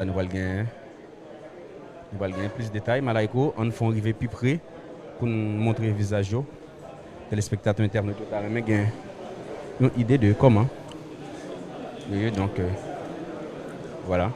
Nous allons gagner plus de détails. Malaiko, on fait arriver plus près pour nous montrer le visage. Téléspectateurs internautes, mais une idée de comment. Et donc, voilà.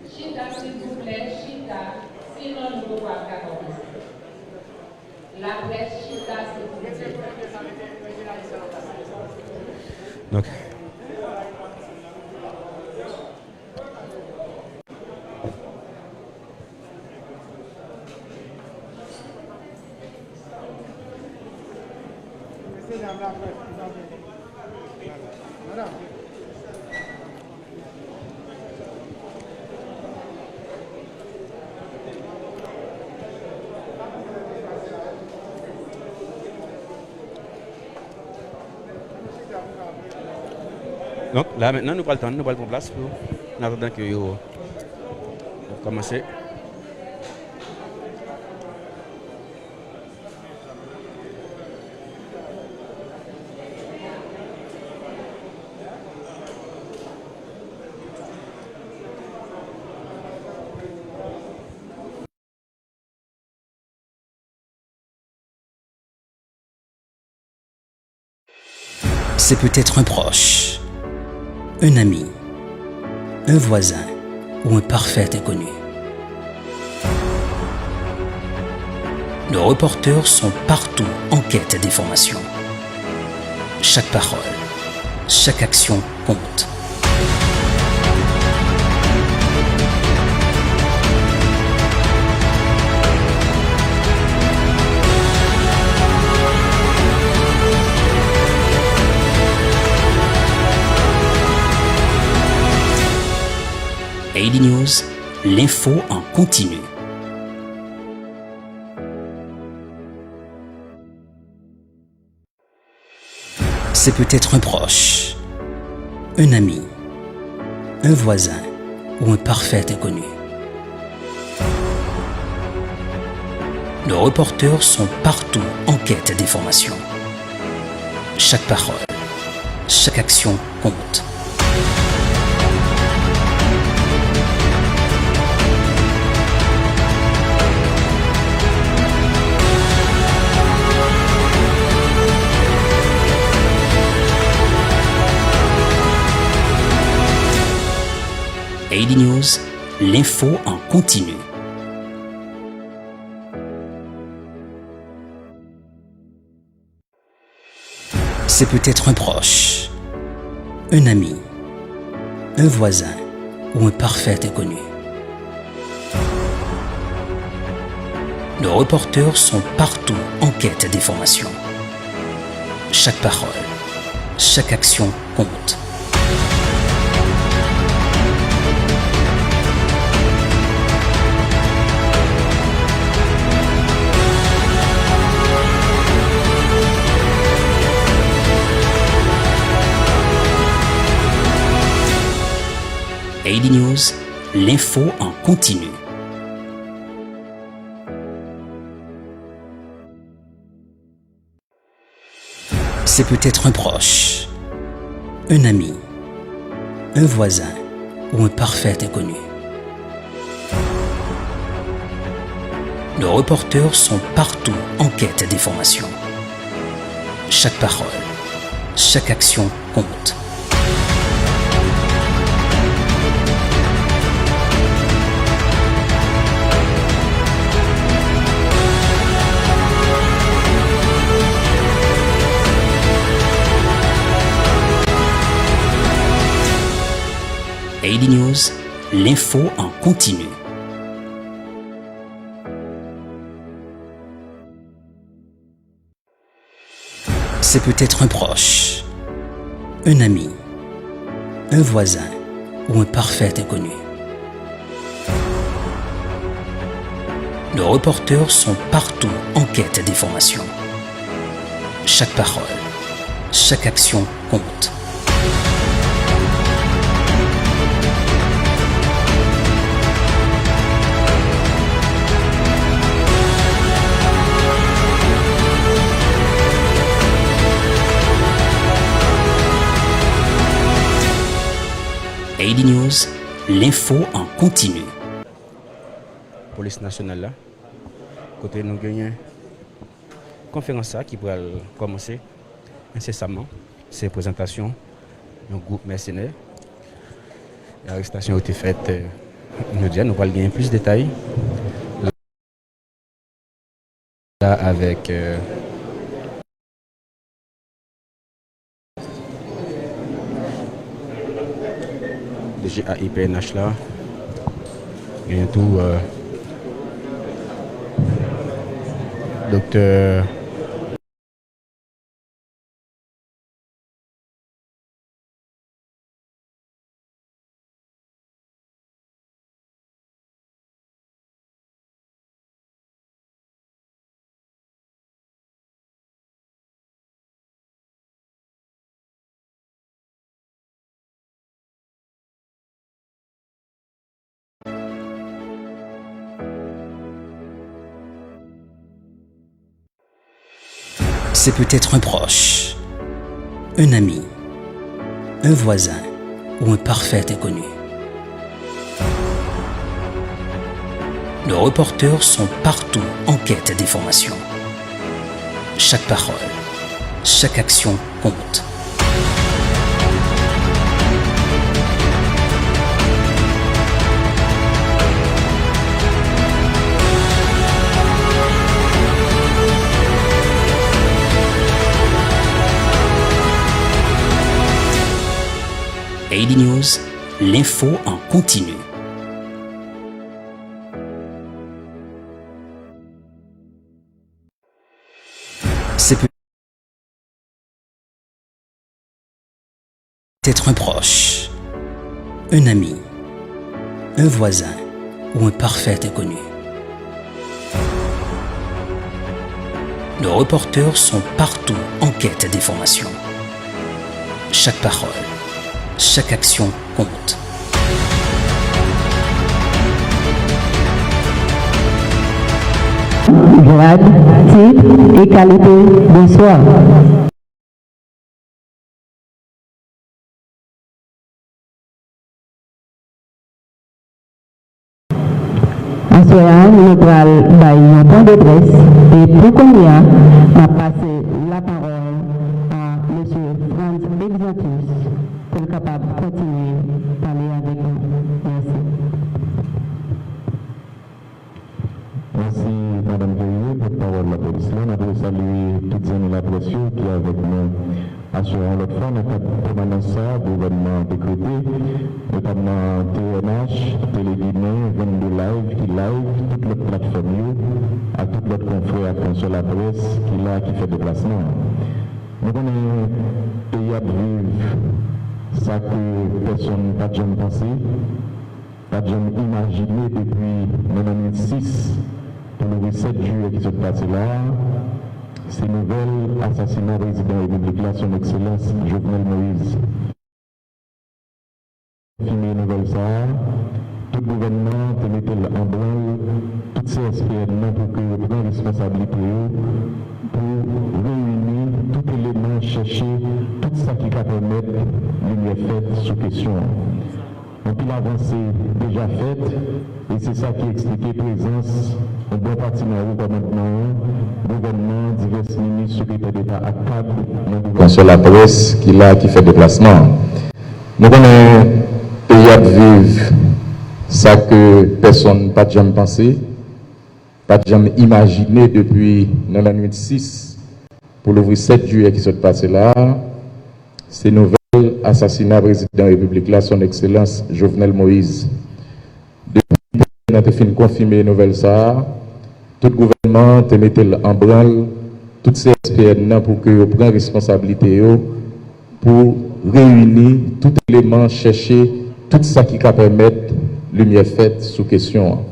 Chita, s'il vous plaît, Chita. Sinon, nous ne pouvons pas faire la presse, Chita, s'il vous plaît. Donc, donc là maintenant nous prenons le temps, nous prenons place pour en attendant que vous commencez. C'est peut-être un proche, un ami, un voisin ou un parfait inconnu. Nos reporters sont partout en quête d'informations. Chaque parole, chaque action compte. AD News, l'info en continu. C'est peut-être un proche, un ami, un voisin ou un parfait inconnu. Nos reporters sont partout en quête d'informations. Chaque parole, chaque action compte. AD News, l'info en continu. C'est peut-être un proche, un ami, un voisin ou un parfait inconnu. Nos reporters sont partout en quête d'informations. Chaque parole, chaque action compte. AD News, l'info en continu. C'est peut-être un proche, un ami, un voisin ou un parfait inconnu. Nos reporters sont partout en quête d'informations. Chaque parole, chaque action compte. AD News, l'info en continu. C'est peut-être un proche, un ami, un voisin ou un parfait inconnu. Nos reporters sont partout en quête d'informations. Chaque parole, chaque action compte. AD News, l'info en continu. Police nationale là, côté nous gagnons conférence ça qui pourra commencer incessamment. C'est présentation d'un groupe mercenaire. L'arrestation a été faite immédiatement. Nous allons gagner plus de détails là avec DGAIPNH là. Bientôt docteur C'est peut-être un proche, un ami, un voisin ou un parfait inconnu. Nos reporters sont partout en quête d'informations. Chaque parole, chaque action compte. AD News, l'info en continu. C'est peut-être un proche, un ami, un voisin ou un parfait inconnu. Nos reporters sont partout en quête d'informations. Chaque parole, chaque action compte. Grade, type et qualité. Bonsoir. En soyant, nous allons un point de presse et pour qu'on y a, on passer la parole à M. Franz Exantus pour être capable de continuer à parler avec nous. Merci. Merci Madame Guerrier, porte-parole de la police. Nous avons salué toutes les amis de la presse qui est avec nous. Assurant l'autre fois, notre permanence, gouvernement décrété, notamment TNH, Téléguinée, 22 Live, qui live, toute notre plateforme, à tout notre confrère sur la presse qui fait déplacement. Nous connaissons pays à vivre, ça que personne n'a jamais pensé, pas jamais imaginé depuis 1996. Pour le 7 juillet qui se passe là, ces nouvelles assassinats résident de la République là, son Excellence Jovenel Moïse. Fini nouvelle ça, tout gouvernement te mettait en blanc, toutes ces SPN pour que le prenne responsabilité pour réunir tout élément, chercher tout ça qui va permettre lumière faite sous question. Donc il avancée déjà faite, et c'est ça qui explique présence au bon partenaire au gouvernement, divers ministres, secrétaires d'État à cadre, sur la presse qui fait déplacement. Nous connaissons pays à vivre ça que personne n'a jamais pensé, pas jamais imaginé depuis 1996 pour le 7 juillet qui se passe là. Ces nouvelles assassinat président de la République là, son Excellence Jovenel Moïse. Depuis qu'on a fini confirmer nouvelle ça, tout le gouvernement te mettait en branle toutes ces SPN pour que vous preniez responsabilité pour réunir tout élément, chercher tout ça qui va permettre lumière faite sous question.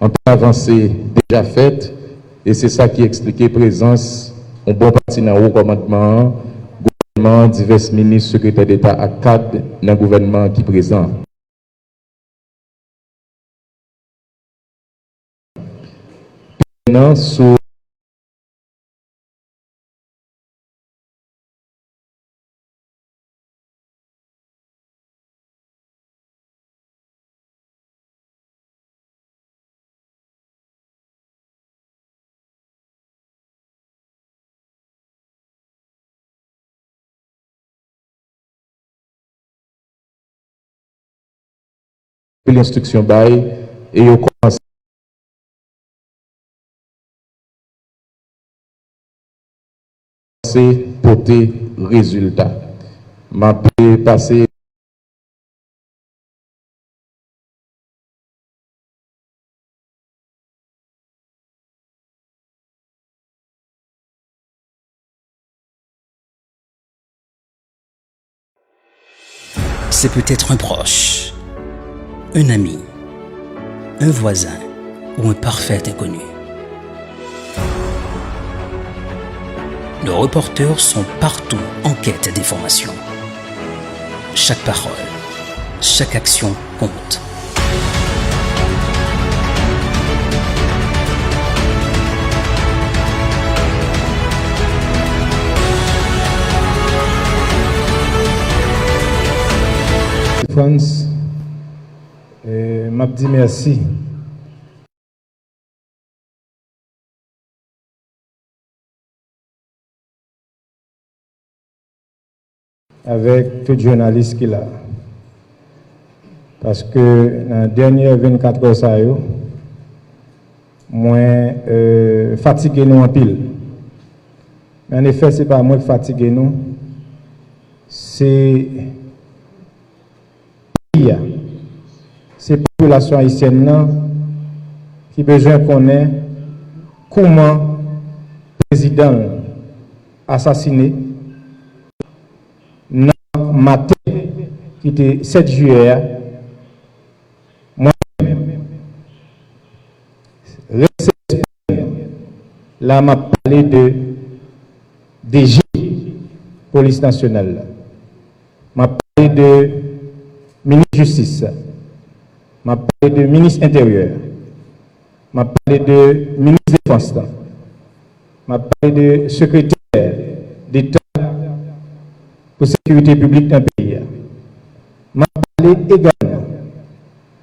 En temps avancé déjà faite, et c'est ça qui expliquait présence en bon parti dans le haut commandement, gouvernement, divers ministres, secrétaires d'État à cadre dans le gouvernement qui est présent. Maintenant, sur l'instruction bail et ils commencé à porter résultat. M'a passé C'est peut-être un proche, un ami, un voisin ou un parfait inconnu. Nos reporters sont partout en quête d'informations. Chaque parole, chaque action compte. France, m'a dit merci. Avec tout journaliste qu'il a. Parce que dans les dernières 24 heures, ça yo, moi, fatigué nous en pile. Mais en effet, ce n'est pas moi qui fatigué nous, c'est la population haïtienne qui a besoin de connaître comment le président assassiné dans le matin qui était 7 juillet. Moi-même, là, m'a parlé de DG, police nationale. M'a parlé de ministre de Justice. M'a parlé de ministre intérieur. M'a parlé de ministre de Défense. M'a parlé de secrétaire d'État pour la sécurité publique dans le pays. M'a parlé également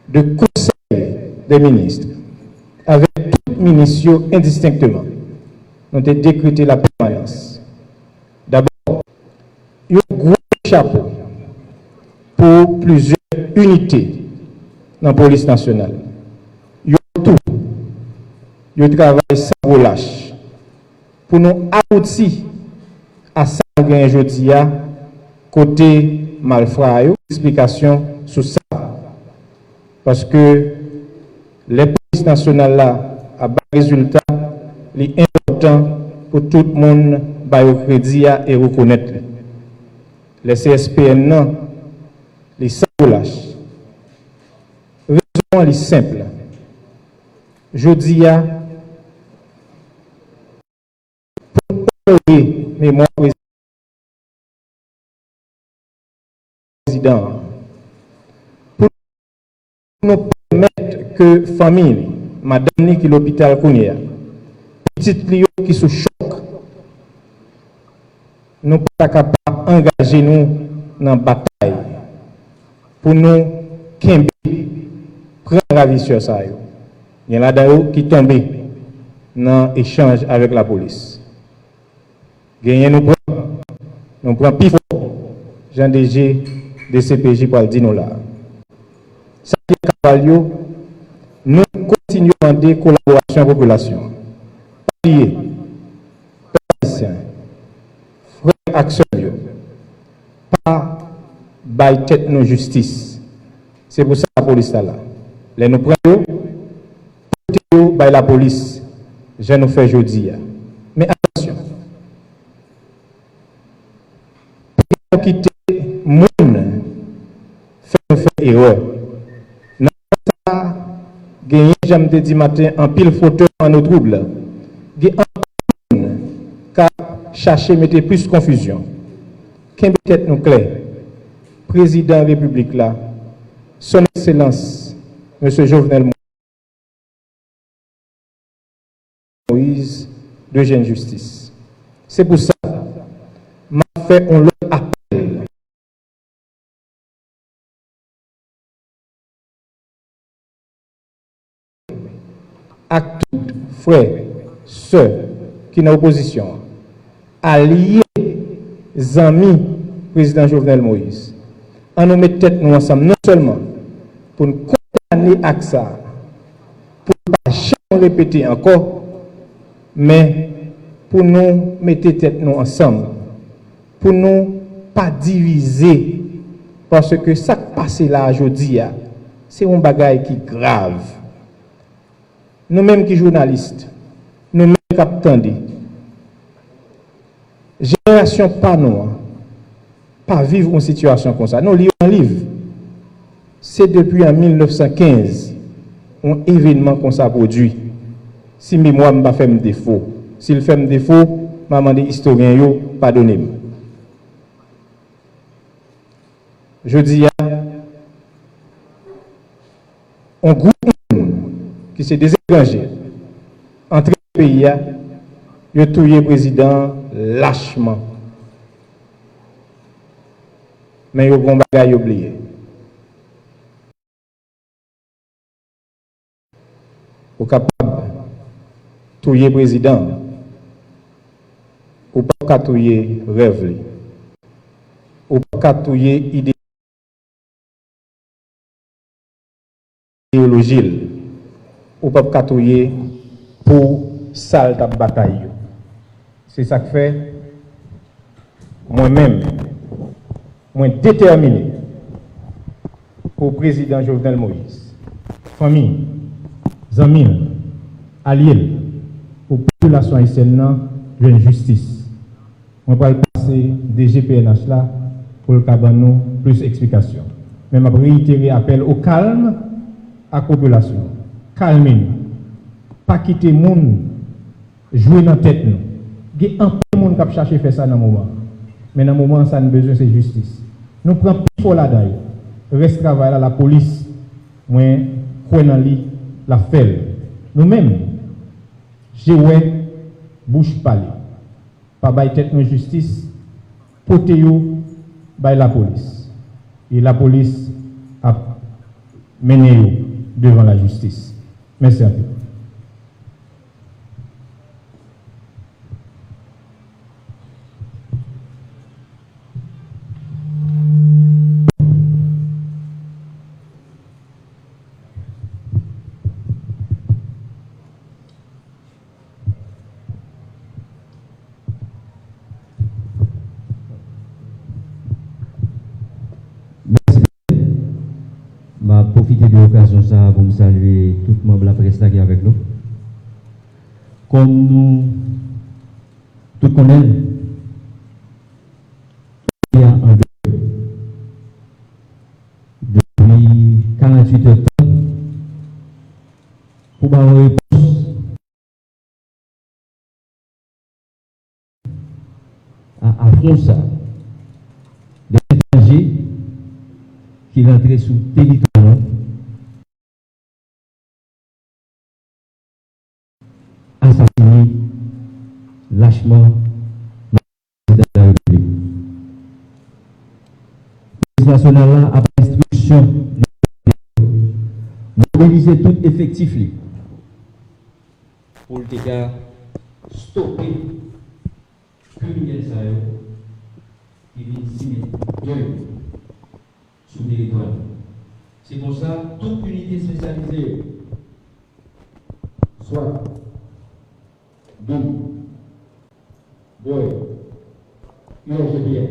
de conseil des ministres, avec tous les ministres indistinctement. Nous avons décrété la permanence. D'abord, il y a un gros chapeau pour plusieurs unités dans la police nationale. Il y a tout. Il y a travail sans relâche pour nous aboutir à ça aujourd'hui côté malfrat. Explication sur ça. Parce que les polices nationales là, à bas résultat, il est important pour tout le monde de crédit et reconnaître. Les CSPN, non, les sans relâche. Raison est simple. Je dis pour honorer mémoire président, pour nous permettre que famille, madame qui l'hôpital Kounia, petite Lio qui sous choc, nous ne sommes pas capables d'engager nous dans la bataille pour nous prendre la vie sur ça. Il y en a d'ailleurs qui tombent dans l'échange avec la police. Gagner nous prenons plus fort. Jean DG de CPJ pour le dire nous là. Ça qui est Cavalio, nous continuons à demander collaboration à la population. Palier, frère action, pas bail tête nos justice. C'est pour ça que la police est là. Les nous prenons, by la police, je nous fais jeudi. Mais attention, pour quitter le monde, fait erreur. Dans ça, gagner, j'aime te dire matin, en pile fauteuil en nos troubles. Gagner un monde, car chercher mettre plus de confusion. Qu'est peut-être nous clair? Président de la République là, son Excellence, M. Jovenel Moïse de Jeune Justice. C'est pour ça m'a fait un autre appel à tous frères, sœurs qui sont en opposition, alliés, amis, président Jovenel Moïse, en nous mettre tête nous ensemble, non seulement pour nous condamner avec ça, pour ne pas jamais répéter encore, mais pour nous mettre tête nous ensemble, pour nous pas diviser, parce que ça qui passe là aujourd'hui, c'est un bagage qui est grave. Nous-mêmes qui journalistes, nous-mêmes qui attendons, génération pas nous, pas vivre une situation comme ça. Nous lisons un livre. C'est depuis en 1915 un événement qu'on s'est produit. Si mémoire ne fait défaut, s'il fait défaut, maman des historiens yo pardonnez-moi. Je dis un groupe qui s'est désengagé entre les pays, il a tué le président lâchement. Mais il y a un bagage oublié. Ou capable de tuer le président, ou pas de tuer le rêve, ou pas de tuer l'idéologie, ou pas de tuer pour salle de bataille. C'est ça que fait moi-même, moi déterminé pour le président Jovenel Moïse, famille, amis, alliés, pour la population haïtienne, une justice. On va passer des GPNH là pour le cabanon plus d'explications. Mais je vais réitérer appel au calme à la population. Calmez-nous. Pas quitter le monde, jouer dans la tête. Il y a un peu de monde qui a cherché à faire ça dans le moment. Mais dans le moment, ça a besoin de justice. Nous prenons plus fort là-dedans. Reste travail là, la police, moi, crois dans lui, la fait. Nous-mêmes, j'ai ouais, bouche parler. Pas bailler tête de justice, porter yo, bailler la police. Et la police a mené yo devant la justice. Merci à vous. Je profiter de l'occasion ça pour me saluer tout le membre de la presse qui est avec nous. Comme nous tout connaissons, il y a un depuis 48 heures pour avoir une réponse à Fronsa, des étrangers qui rentraient sous le territoire assassiné lâchement le président de la République. Le police nationale a pris instruction de mobiliser tout effectif pour le dégât stopper criminels qui viennent signer sur le territoire. C'est pour ça toute unité spécialisée, soit Dou, Boy, USBN,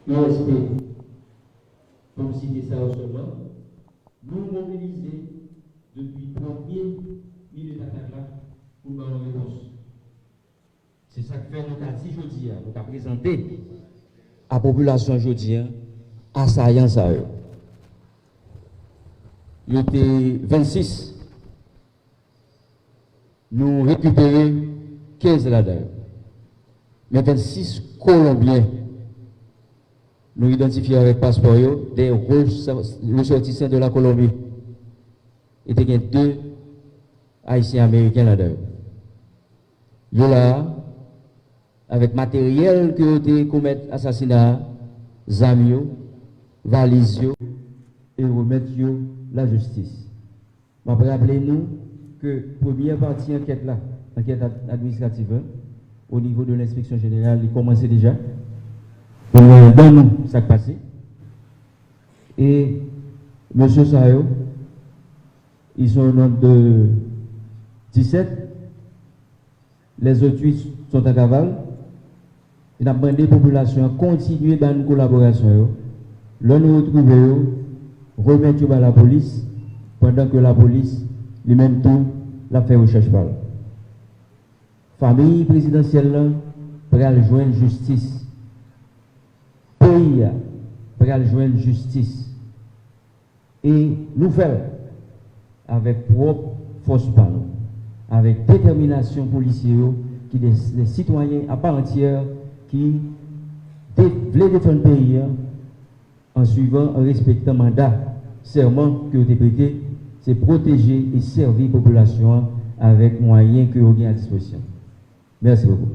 USP, comme citer ça seulement, nous mobiliser depuis le premier minute d'attaque là pour avoir une réponse. C'est ça que fait nous avons dit aujourd'hui, nous avons présenté à la population aujourd'hui assaillants à eux. Il y était 26. Nous récupérons 15 là-dedans. Mais 26 Colombiens, nous identifions avec passeport des ressortissants de la Colombie. Et il y a 2 Haïtiens américains là-dedans. Ils sont là, avec matériel qui a été commis assassinat, zamio, valise et remettre la justice. Je vais rappeler nous que la première partie enquête là, enquête administrative, au niveau de l'inspection générale, il commençait déjà. Dans nous, ça qui passé. Et Monsieur Sayo, ils sont au nombre de 17. Les autres 8 sont à cavale. Il a demandé à la population de continuer dans une collaboration. Là, nous retrouvons, remettre à la police, pendant que la police, lui-même tout, l'a fait recherche par là. Famille présidentielle, pour joindre justice. Pays, pour joindre justice. Et nous faisons avec propre force par nous, avec détermination policière, qui des citoyens à part entière qui veulent défendre le pays en suivant, en respectant le mandat, serment que vous avez prêté, c'est protéger et servir la population avec moyens que vous avez à disposition. Merci beaucoup.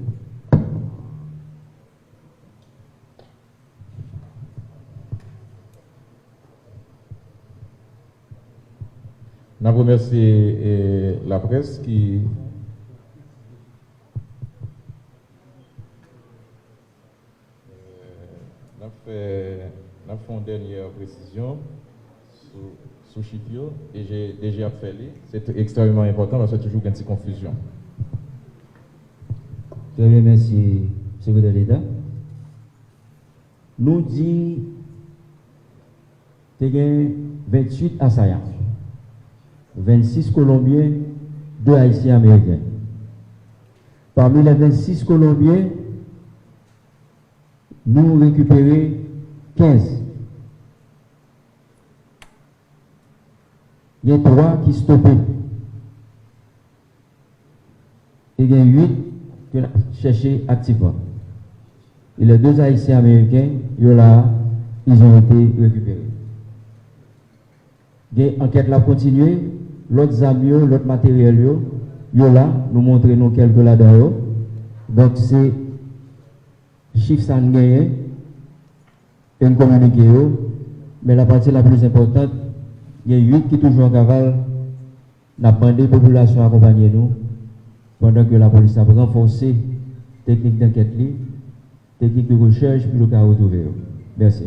Je remercie la presse qui a fait une dernière précision sur Chitio et j'ai déjà fait. C'est extrêmement important parce qu'il y a toujours une petite confusion. Très bien, merci, secrétaire d'État. Nous dit qu'il y a 28 assaillants, 26 Colombiens, 2 Haïtiens américains. Parmi les 26 Colombiens, nous récupérons 15. Il y a 3 qui stoppent. Et il y a 8 que l'on cherché activement. Et les 2 Haïtiens américains, ils ont été récupérés. L'enquête a continué, l'autre amis, l'autre matériel, nous montrons quelques là-dedans. Donc c'est chiffre sanguin et communiqué. Mais la partie la plus importante, il y a 8 qui sont toujours en cavale. Nous avons demandé à la population d'accompagner nous pendant que la police a renforcé la technique d'enquête, technique de recherche, puis le cas retrouvé. Merci.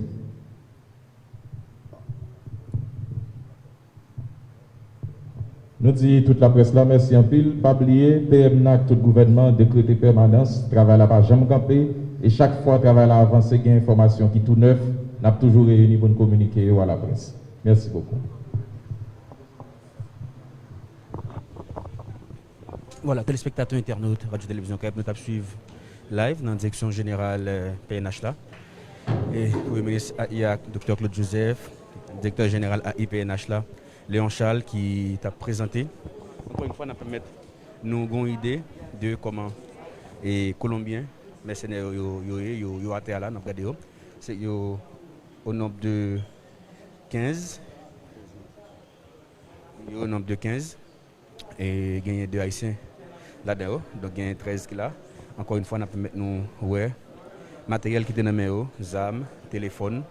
Nous disons toute la presse là, merci en pile. Pas oublier, PMNAC, tout le gouvernement, décrété permanence, travail là pas jamais campé. Et chaque fois, travail là avancé, il y a une information qui est tout neuf. Nous avons toujours réuni pour nous communiquer à la presse. Merci beaucoup. Voilà, téléspectateurs internautes, Radio-Télévision Cap, nous suivre live dans la direction générale PNH là. Et le ministre AIA, Dr Claude Joseph, directeur général AIPNH là, Léon Charles qui t'a présenté. Encore une fois, nous permettre nous avons une idée de comment les Colombiens, mercenaires, yo à là, c'est au nombre de 15. Au nombre de 15. Et il y a 2 Haïtiens là-dedans, donc il y a 13 qui là. Encore une fois, nous permettre nous matériel qui est dans la main, ZAM, téléphone,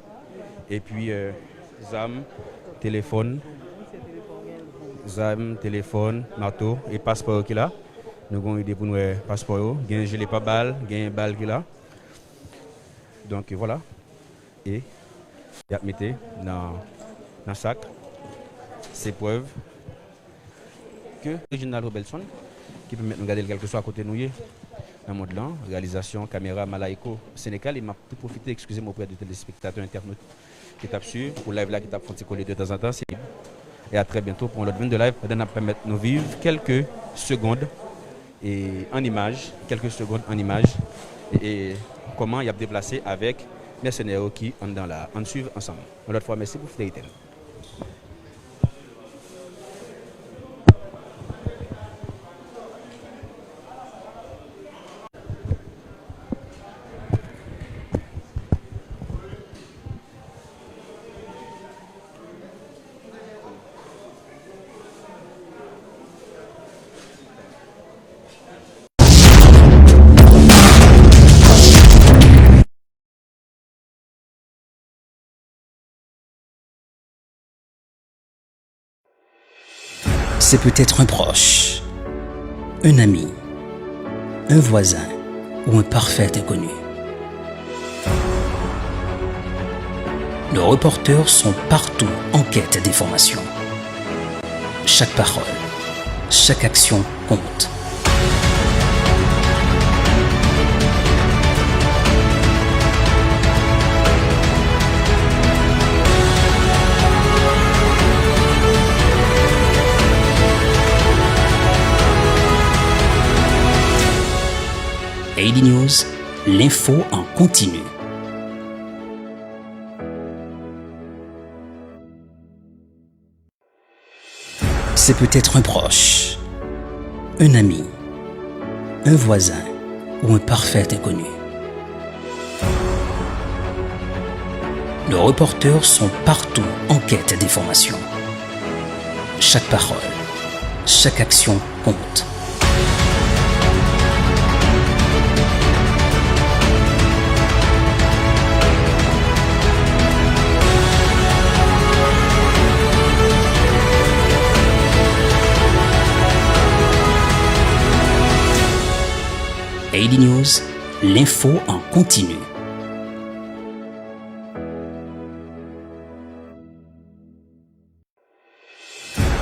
et puis ZAM, téléphone, marteau et passeport qui là. Nous avons idée pour nous passeport, il y a un gilet pas balle, il y a un balle qui là. Donc voilà. Et il y a mis dans le sac ces preuves que Reginald Robelson qui permet de nous garder quelque chose à côté de nous dans le monde là, réalisation caméra Malaiko Sénégal. Il m'a tout profité, excusez-moi auprès des téléspectateurs internautes qui tapent sur pour live là qui tapent font coller de temps en temps. Et à très bientôt pour l'autre 22 live. On va permettre de nous vivre quelques secondes et en image, et comment il y a déplacé avec mercenaires qui sont dans la en suivre ensemble. L'autre fois, merci pour fidélité. C'est peut-être un proche, un ami, un voisin ou un parfait inconnu. Nos reporters sont partout en quête d'informations. Chaque parole, chaque action compte. AD News, l'info en continu. C'est peut-être un proche, un ami, un voisin ou un parfait inconnu. Nos reporters sont partout en quête d'informations. Chaque parole, chaque action compte. AD News, l'info en continu.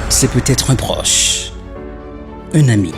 C'est peut-être un proche, un ami.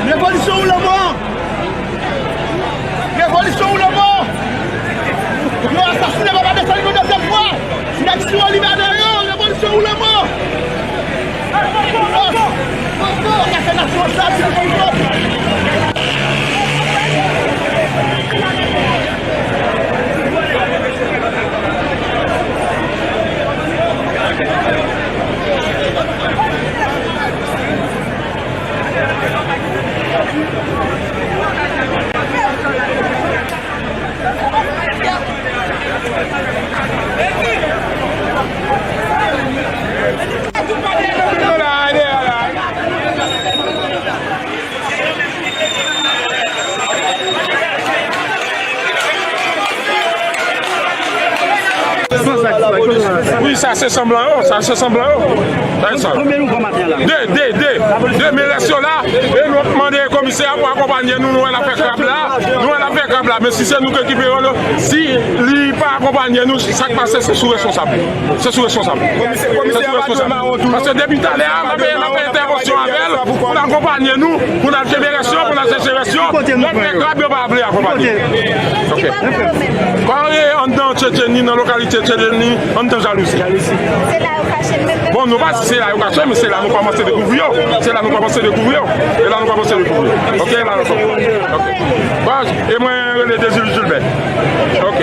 Révolution ou la mort? Révolution ou la mort? Nous assassinons Papa Dessalines une deuxième fois. L'action libération, révolution ou la mort? La nation, ça, c'est Oui, ça c'est semblant, ça c'est semblant. Combien nous combattons là? Deux élections là, et nous demandons au commissaire pour accompagner nous, nous allons faire câble là, mais si c'est nous qui récupérons, si il n'est pas accompagné nous, ça qui passe, c'est sous-responsable. C'est sous-responsable. Parce que depuis tout à l'heure, on a fait intervention avec elle, pour accompagner nous, pour la fédération, pour la sécession, notre câble va appeler à accompagner. Quand on est en Tchétchénie, dans la localité de Tchétchénie, on est en jalousie. Bon, nous pas si c'est la occasion, mais c'est là nous commençons à découvrir. C'est là nous commençons à découvrir. Et là nous commençons à découvrir. Ok, là nous commençons. Ok. Bon, et moi, les désirs Jules Bert. Ok.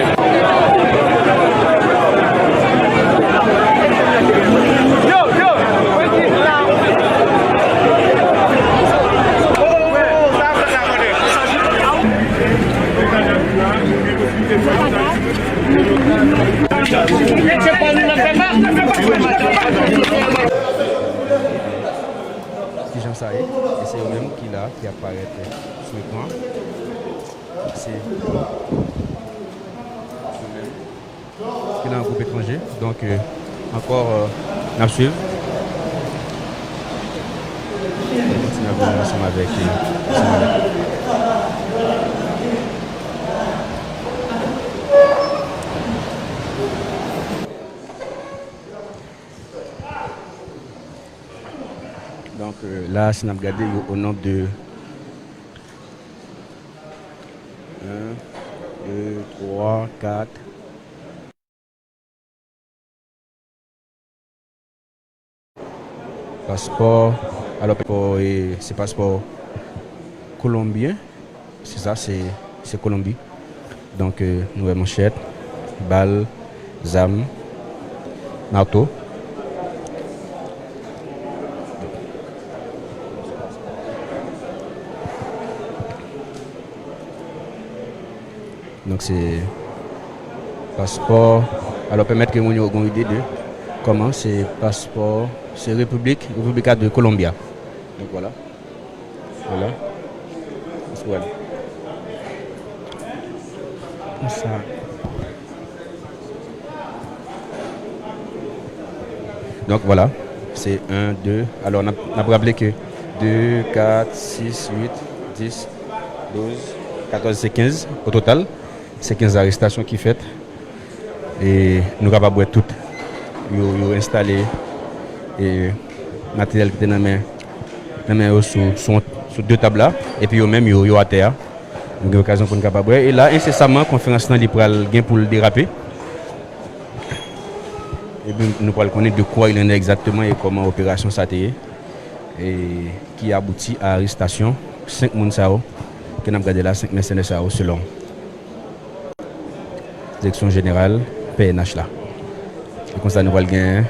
Si j'aime ça, et c'est eux-mêmes qui apparaît sur l'écran. C'est eux-mêmes qui est dans un groupe étranger. Donc, encore, on suivre. On continue à voir ensemble avec. Donc là, si on a regardé au nombre de 1, 2, 3, 4. Passeport. Alors, c'est passeport colombien. C'est ça, c'est Colombie. Donc, nouvelle manchette, balle, zam, marteau. Donc c'est passeport. Alors permettre que nous ayons une idée de comment c'est passeport. C'est République de Colombia. Donc voilà. Voilà. Voilà. Ça. Donc voilà. C'est 1, 2. Alors on a rappelé que 2, 4, 6, 8, 10, 12, 14, c'est 15 au total. C'est 15 arrestations qui faites et nous sommes capables de tout installer et matériel qui est dans la main sur deux tables là et puis même à terre. Nous avons l'occasion pour nous capables et là incessamment conférence là pour le déraper et puis nous pourrons connaître de quoi il en est exactement et comment l'opération s'est et qui aboutit à l'arrestation 5 personnes qui ont regardé là 5 mercenaires selon direction générale PNH là. Et comme ça nous allons gagner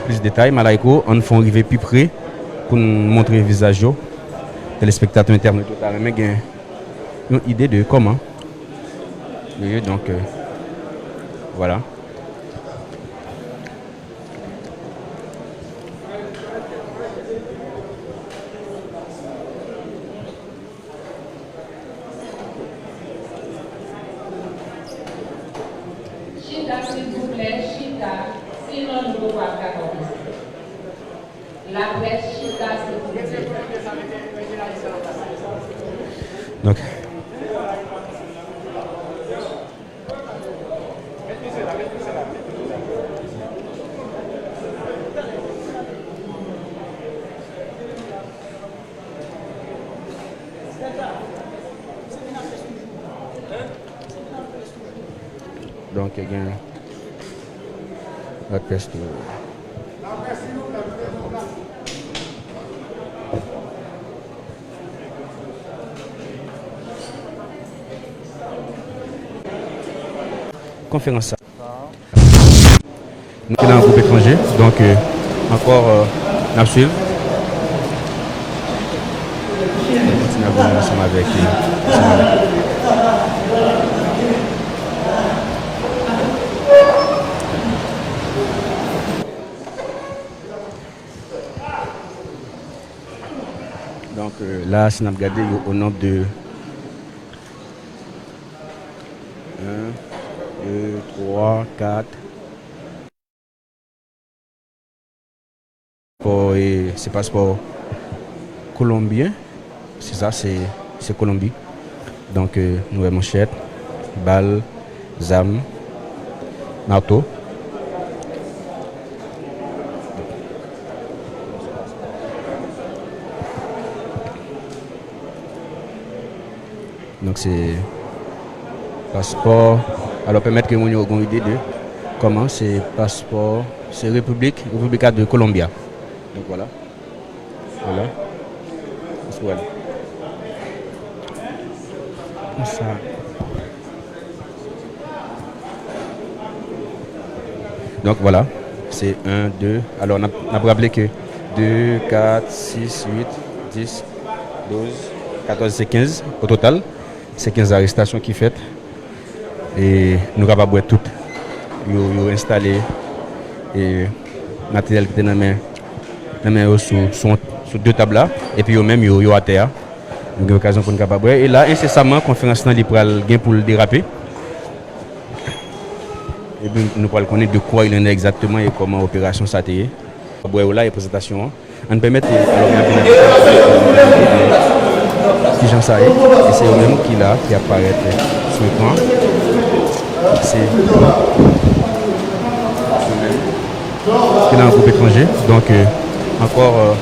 plus de détails. Malaiko, on fait arriver plus près pour nous montrer le visage des téléspectateurs internautes. On a une idée de comment. Donc voilà. Chita, s'il vous plaît, Chita. Sinon, nous ne pouvons pas faire comme ça. La presse Chita, s'il vous plaît. Donc, il y a la presse. Conférence. Nous sommes dans un groupe étranger, donc encore à suivre. On continue à voir ensemble avec donc là, si on a regardé au nombre de 1, 2, 3, 4. C'est passeport colombien. C'est ça, c'est Colombie. Donc, nouvelle manchette, balle, zam, marteau. Donc, c'est passeport. Alors, permettre que nous ayons une idée de comment c'est passeport, c'est République de Colombia. Donc voilà. Voilà. Voilà. Comme ça. Donc voilà. C'est 1, 2. Alors, on a rappelé que 2, 4, 6, 8, 10, 12, 14, c'est 15 au total. C'est 15 arrestations qui fait. Et nous sommes capables de tout. Nous installé et matériel qui était dans la main sur 2 tables là. Et puis même à terre. Nous avons l'occasion pour nous capables. Et là, incessamment, la conférence là, pour le déraper. Et puis nous pourrons connaître de quoi il en est exactement et comment l'opération s'est faite. Là, la présentation. On permet de qui j'en sais, et c'est eux-mêmes qui apparaît sur l'écran. C'est eux-mêmes qui est dans un groupe étranger. Donc, encore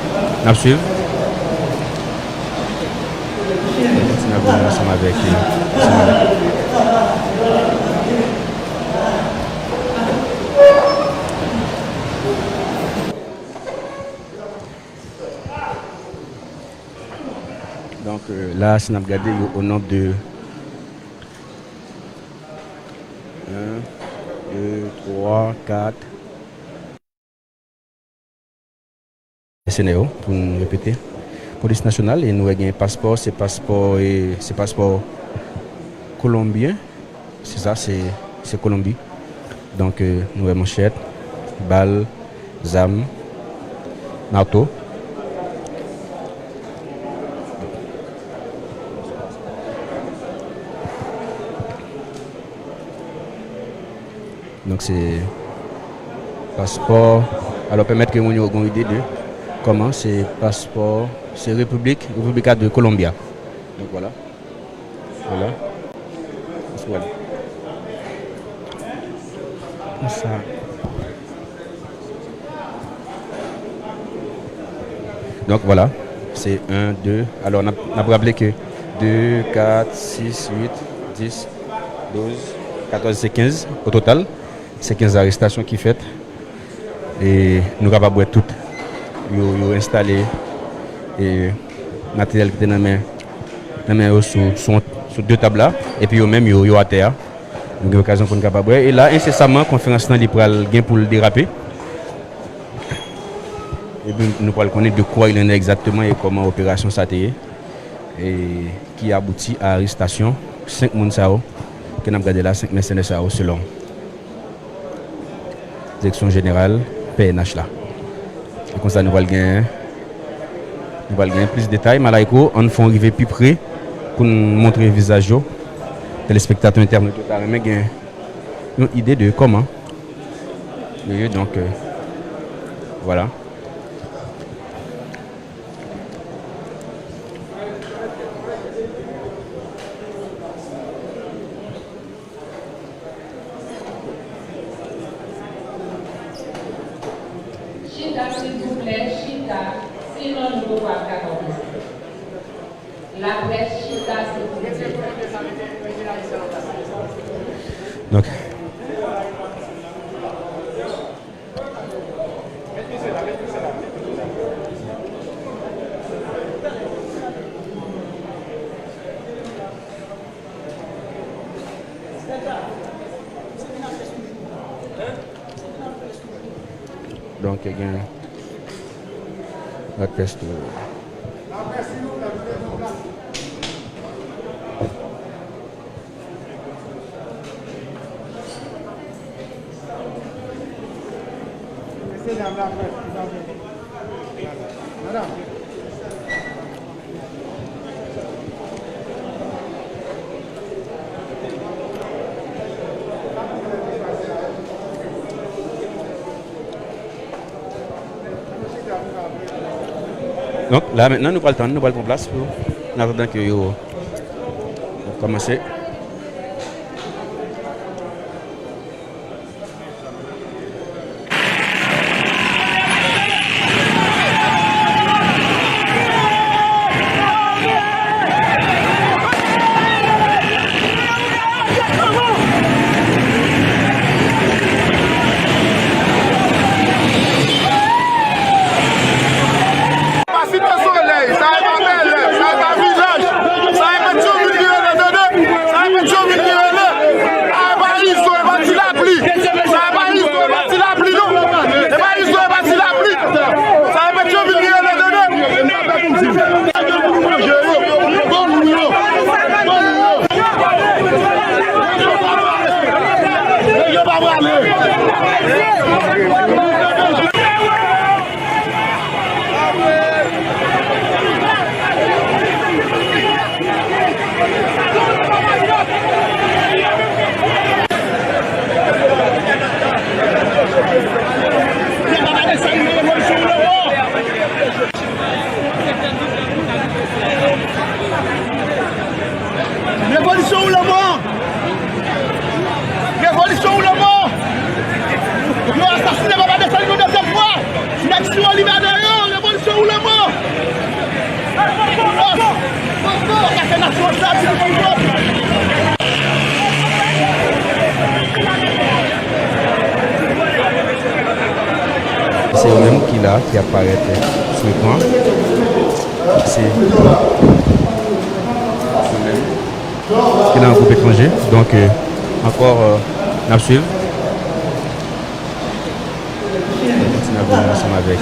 à suivre. On continue à voir ensemble avec donc là, si on a regardé au nombre de 1, 2, 3, 4. SNEO, pour nous répéter. Police nationale, et nous avons un passeport, c'est passeport colombien. C'est ça, c'est Colombie. Donc, nous avons manchette, balle, zam, marteau. Donc c'est passeport. Alors permettre que nous ayons une idée de comment c'est passeport, c'est République de Colombia. Donc voilà. Voilà. Voilà. Comme ça. Donc voilà. C'est 1, 2. Alors on a rappelé que 2, 4, 6, 8, 10, 12, 14, c'est 15 au total. C'est 15 arrestations qui fait. Et nous sommes capables de tout. Nous installé et matériel qui était dans la main sur 2 tables là. Et puis même à terre. Nous avons l'occasion pour nous capables. Et là, incessamment, la conférence là, pour le déraper. Et puis nous pourrons connaître de quoi il en est exactement et comment l'opération s'est faite. Et qui aboutit à l'arrestation 5 personnes qui ont regardé là, 5 mercenaires selon direction générale PNH là. Et comme ça nous allons gagner plus de détails. Malaiko, on fait arriver plus près pour nous montrer le visage. Téléspectateurs internautes, une idée de comment. Et donc, voilà. Chita, s'il vous plaît, Chita, sinon nous ne pouvons pas accorder. La presse Chita, s'il vous plaît. Donc, il y a la test. Donc là maintenant nous prenons le temps, nous prenons place pour en attendant que vous commencez. Révolution ou la mort? Révolution ou la mort? Nous assassinons Baba Dessalines une deuxième fois. L'action libère derrière, révolution ou la mort? La nation c'est le même qui apparaît sur l'écran. C'est le même qui est dans un groupe étranger. Donc, encore, on suit. On continue à voir ensemble avec.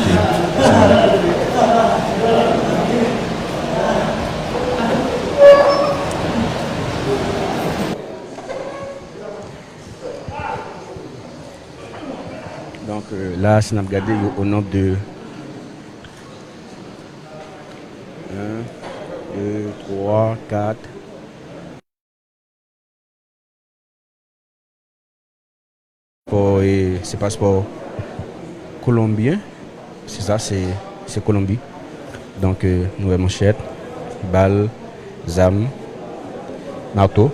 Donc là, si on a regardé au nombre de 1, 2, 3, 4. C'est passeport colombien. C'est ça, c'est Colombie. Donc, nouvelle manchette, balle, zam, marteau.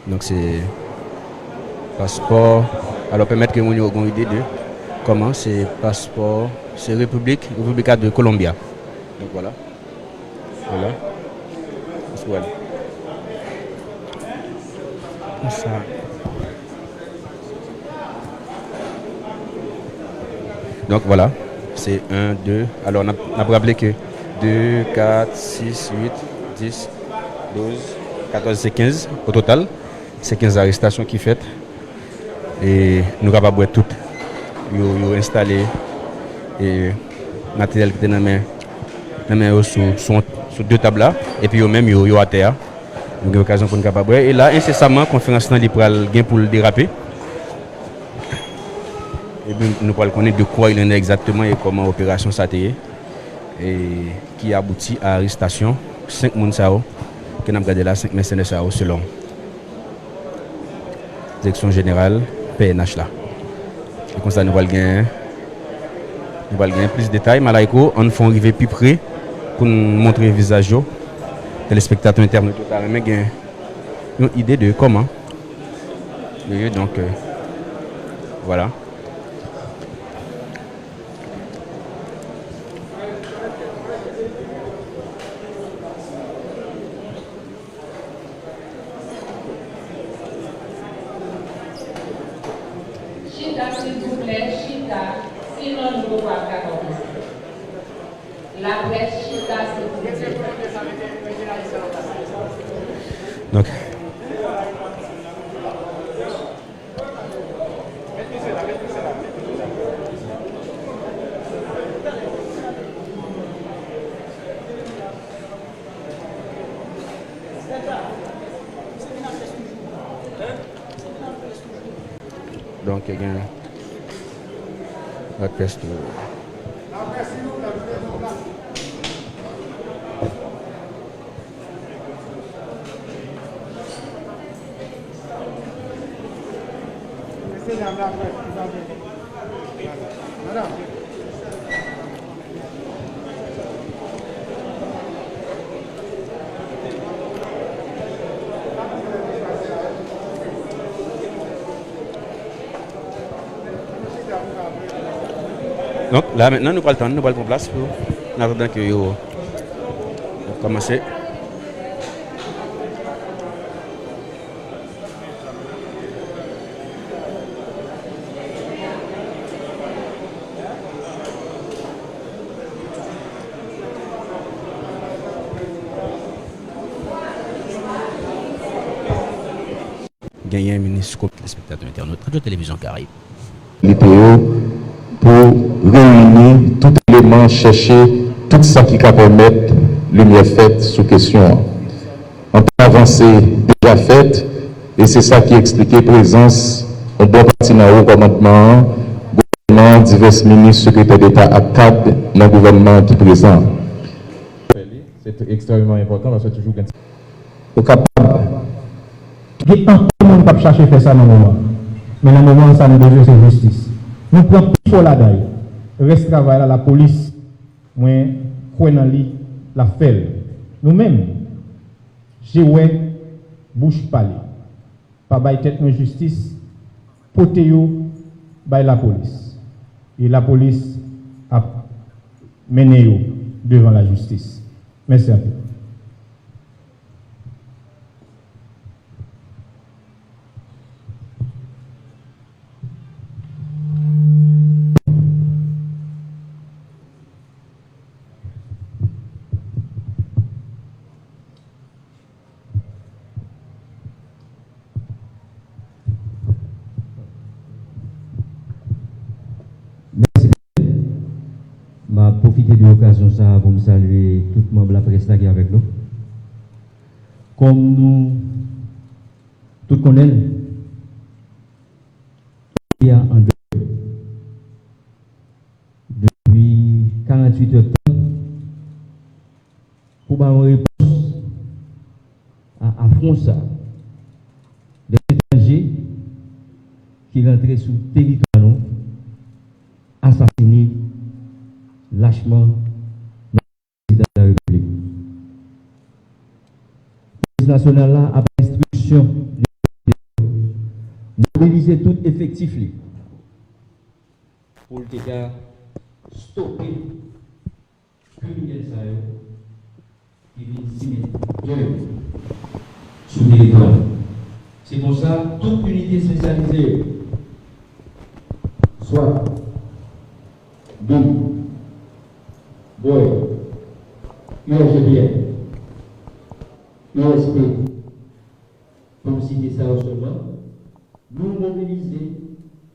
Donc c'est passeport. Alors permettre que nous ayons une idée de comment c'est passeport. C'est République de Colombia. Donc voilà. Voilà. Voilà. Ça. Donc voilà. C'est 1, 2. Alors on a rappelé que 2, 4, 6, 8, 10, 12, 14, c'est 15 au total. C'est 15 arrestations qui fait et nous sommes capables de tout installer et matériel qui est dans la main sur deux tables là et puis même à terre. Nous avons l'occasion pour nous capables et là incessamment conférence là pour le déraper et puis nous pourrons connaître de quoi il en est exactement et comment l'opération s'est. et qui aboutit à l'arrestation 5 personnes que nous avons gardé là, 5 mercenaires selon la direction générale PNH là. Et comme ça nous allons gagner plus de détails. Malaiko, on fait arriver plus près pour nous montrer le visage des téléspectateurs internes. Mais il y a une idée de comment. Donc voilà. Chita, s'il vous plaît, Chita, sinon nous ne pouvons pas accorder. La presse Chita, s'il vous plaît. Donc, il y a la presse. Donc là maintenant nous prenons le temps, nous prenons place pour en attendant que vous commencez. Gagné un ministre téléspectateurs internautes Radio Télévision Caraïbe. Pour réunir tout élément, chercher tout ça qui va permettre lumière faite sous question. En temps avancé déjà faite, et c'est ça qui expliquait présence au bon parti dans le commandement, gouvernement, divers ministres, secrétaires d'État à cadre dans le gouvernement qui est présent. C'est extrêmement important parce que toujours au capable. Il y a un peu de monde qui cherche à faire ça dans le moment. Mais dans le moment, ça nous devient c'est justice. Nous prenons plus pour la daille. Reste travail là, la police, moi, quoi dans lit, la fait. Nous-mêmes, j'ai ouais, bouche parler. Pas bail tête de justice, potéo, bail la police. Et la police a mené devant la justice. Merci à vous. Je vais profiter de l'occasion pour me saluer tout le membre de la presse qui est avec nous. Comme nous tous connaissons, il y a un depuis 48 heures pour avoir une réponse à Fronsa, des étrangers qui rentraient sur le territoire nous, assassinés lâchement dans le président de la République. La police nationale a instruction de mobiliser tout effectif pour le stopper les criminels qui viennent s'immettre sur le territoire. C'est pour ça toute unité spécialisée, soit donc Boy, USGBN, USP, comme citer ça seulement, nous mobiliser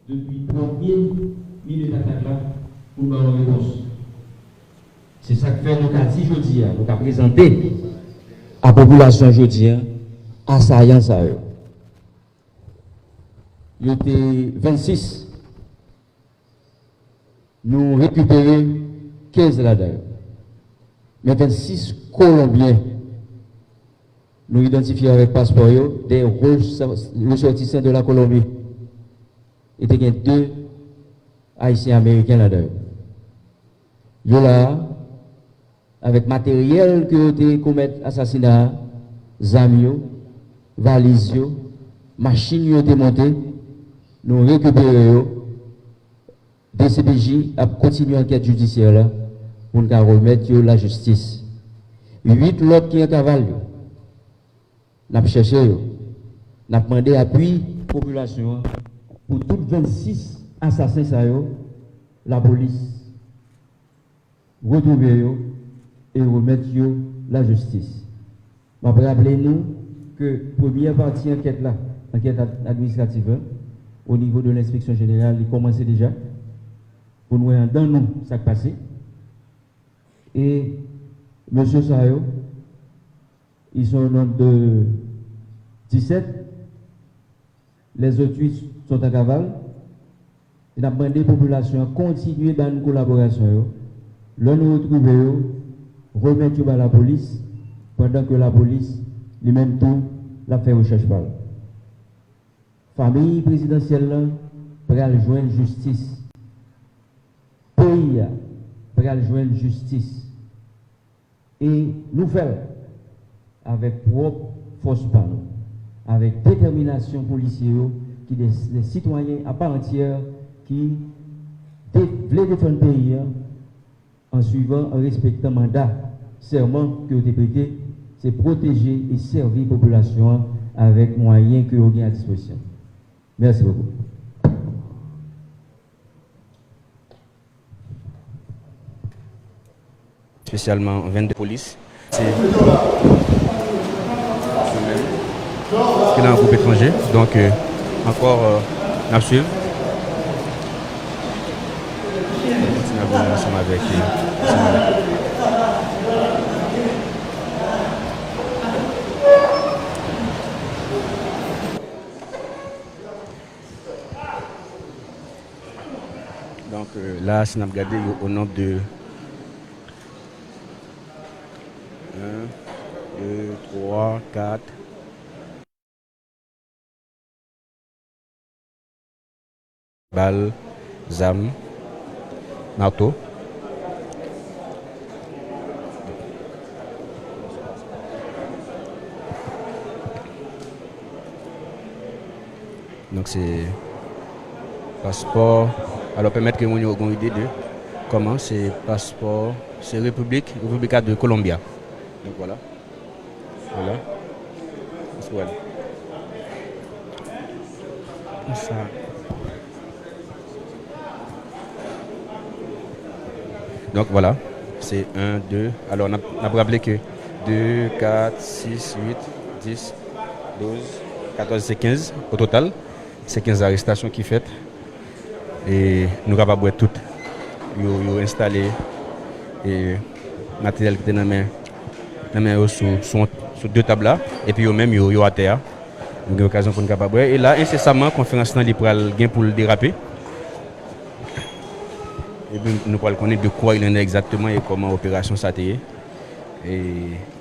depuis 1er minute à 4 là pour nous avoir une réponse. C'est ça que fait nous avons dit aujourd'hui, nous avons présenté à la population aujourd'hui, assaillants à eux. Il y était 26, nous récupérons 15 là-dedans. mais 26 Colombiens, nous identifions avec passeport des ressortissants de la Colombie. Et il y a 2 Haïtiens américains là-dedans. Ils sont là, avec matériel que ont commis assassinat, zamio, valise, machine qui ont été montées, nous récupérons. DCPJ a continué l'enquête judiciaire là, pour nous remettre la justice. 8 autres qui ont cavale, nous avons cherché, nous avons demandé appui population pour tous 26 assassins, la police retrouver et remettre la justice. Je vais rappeler nous que la première partie de l'enquête là, enquête administrative, au niveau de l'inspection générale, il commençait déjà. Pour nous dans nous, ça qui passé. Et M. Sayo, ils sont au nombre de 17. Les autres 8 sont à cavale. Il a demandé à la population de continuer dans une collaboration. Là, nous retrouvons, remettre à la police, pendant que la police, lui-même tout, l'a fait recherche par. Famille présidentielle, pour joindre justice. Pays pour joindre justice. Et nous faisons avec propre force par nous, avec détermination policière, qui des citoyens à part entière qui veulent défendre le pays en suivant, en respectant le mandat, serment que vous avez prêté, c'est protéger et servir la population avec moyens que vous avez à disposition. Merci beaucoup. Spécialement 22 polices. C'est un groupe étranger, donc encore à suivre. On continue à voir ensemble avec. Donc là, si on a regardé au nombre de 1, 2, 3, 4. Balle, zam, marteau. Donc c'est passeport. Alors permettre que nous ayons une idée de comment c'est passeport. C'est République de Colombia. Donc voilà. Voilà. Voilà. Ça. Donc voilà. C'est 1, 2. Alors on a rappelé que 2, 4, 6, 8, 10, 12, 14, c'est 15 au total. C'est 15 arrestations qui fait. Et nous sommes capables de toutes. Nous installé et matériel qui était dans la main sur 2 tables là. Et puis même à terre. Nous avons l'occasion pour nous capables. Et là, incessamment, la conférence pour le déraper. Et puis, nous allons connaître de quoi il en est exactement et comment l'opération s'est faite. Et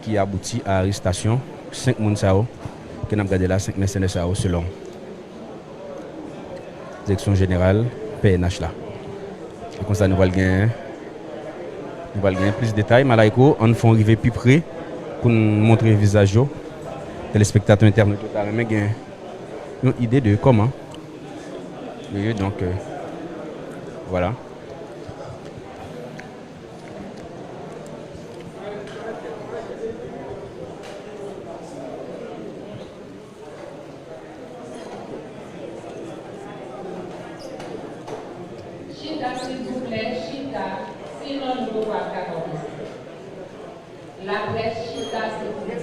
qui aboutit à l'arrestation 5 personnes que nous avons gardé là, 5 mercenaires selon la direction générale PNH là. Et comme ça, nous allons gagner plus de détails. Malaiko, on fait arriver plus près pour nous montrer le visage. Téléspectateurs internes, mais une idée de comment. Donc, voilà. Chita, s'il vous plaît, Chita, sinon nous ne pouvons pas accorder. La presse Chita, s'il vous plaît.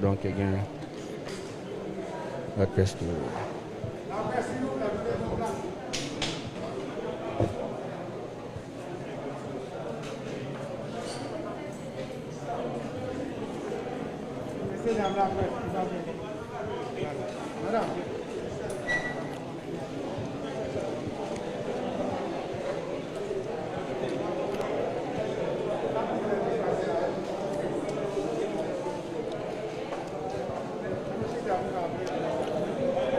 Donc, il y a la peste.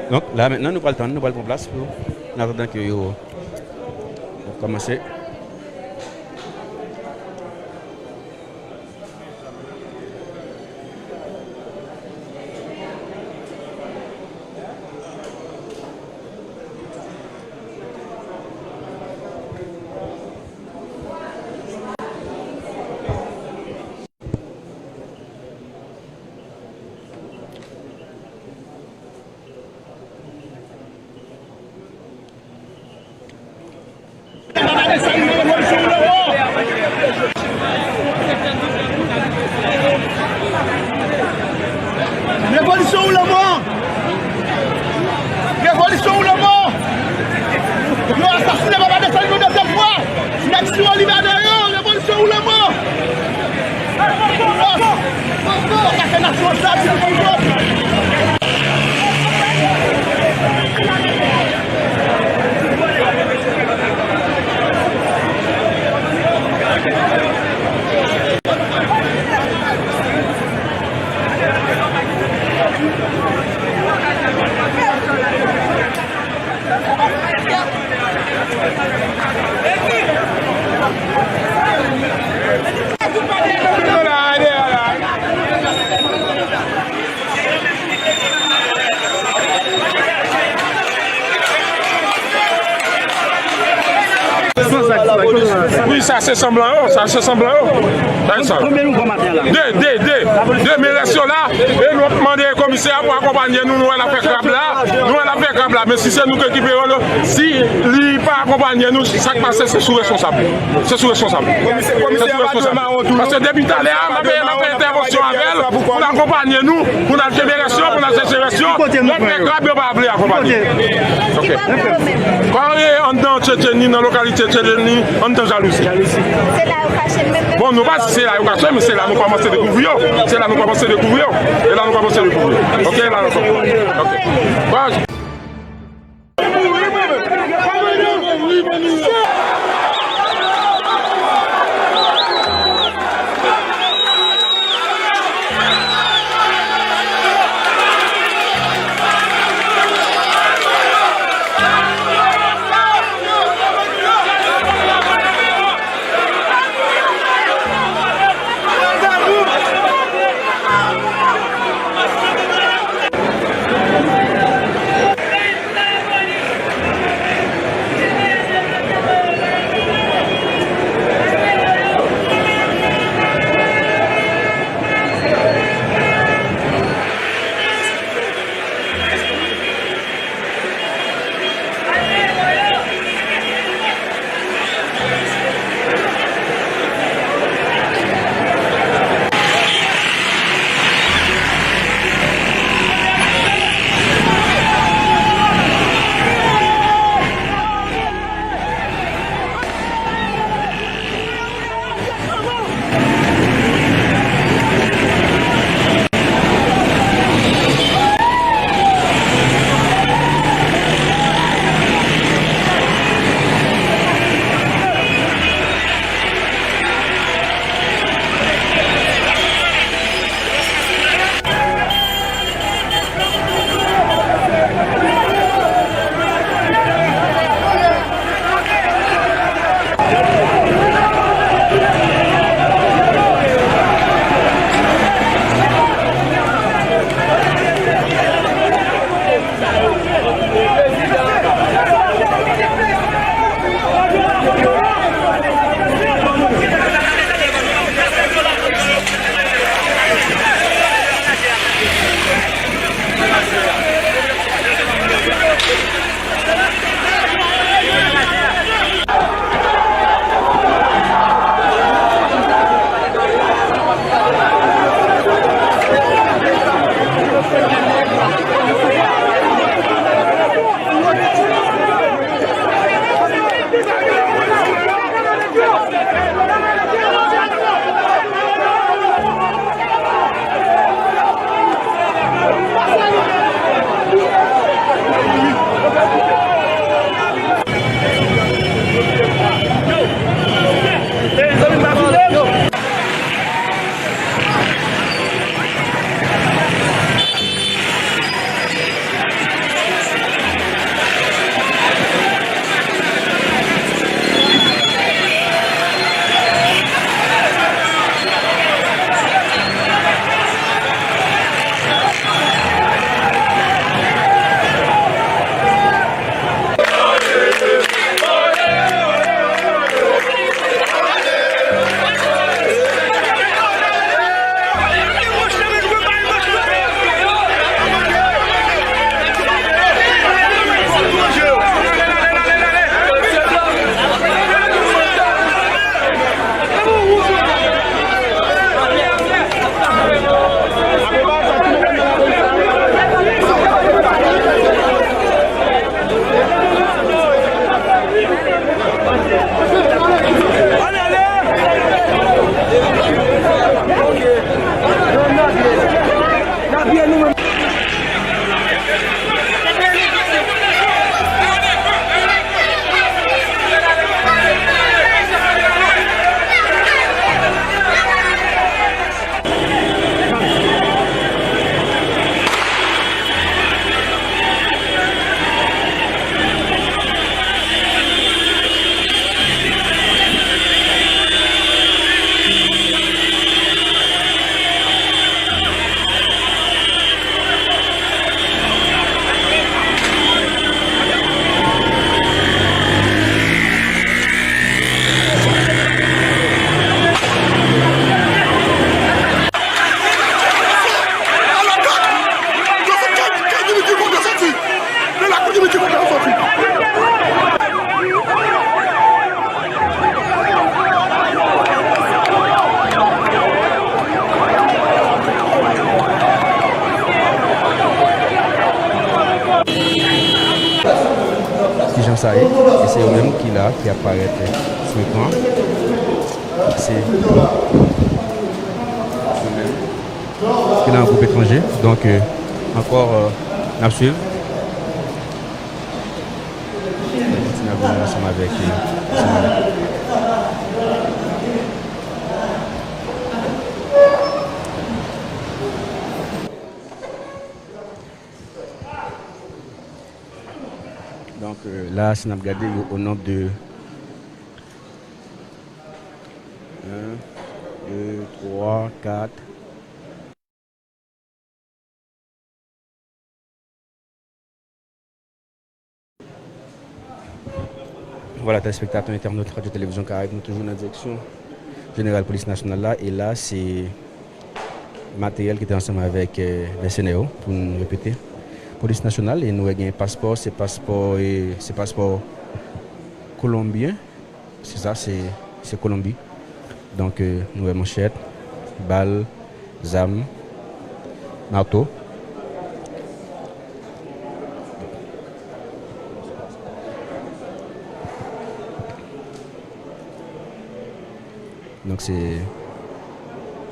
Donc là maintenant nous allons prendre place pour en attendant que vous commencez. Révolution ou la mort? Révolution ou la mort? Nous assassinons Baba Dessalines une deuxième fois. L'action libérée, révolution ou la mort? La nation Oui, ça c'est semblant, ça c'est semblant. Combien nous avons matin là? Deux, mais restons là et nous demandons au commissaire pour accompagner nous, nous allons faire crab là, mais si c'est nous qui équipons, si il ne pas accompagner nous, ça qui passe, c'est sous-responsable. C'est sous-responsable. Parce que depuis tout à l'heure, on a fait intervention avec elle pour accompagner nous, pour la génération, pour la génération, notre crab, on va appeler accompagner. Quand on est dans Tchétchénie, dans la localité Tchétchénie, on est en jalousie. Bon, nous pas c'est là, mais c'est là nous commençons à découvrir. C'est là nous commençons à découvrir. Et là nous commençons à découvrir. Ok, là nous commençons. Ok. Bon. Qui j'aime ça, et c'est eux-mêmes qui apparaissent sur l'écran. C'est eux-mêmes qui est un groupe étranger. Donc, encore, à suivre. On continue à venir ensemble avec donc là, si on a regardé au nombre de 1, 2, 3, 4. Voilà, téléspectateurs, internautes, radio-télévision Caraïbes, nous toujours dans la direction générale police nationale là. Et là, c'est matériel qui était ensemble avec les Sénéo, pour nous répéter. Police nationale, et nous avons un passeport, c'est passeport colombien. C'est ça, c'est Colombie. Donc, nous avons manchette, balle, zam, marteau. Donc, c'est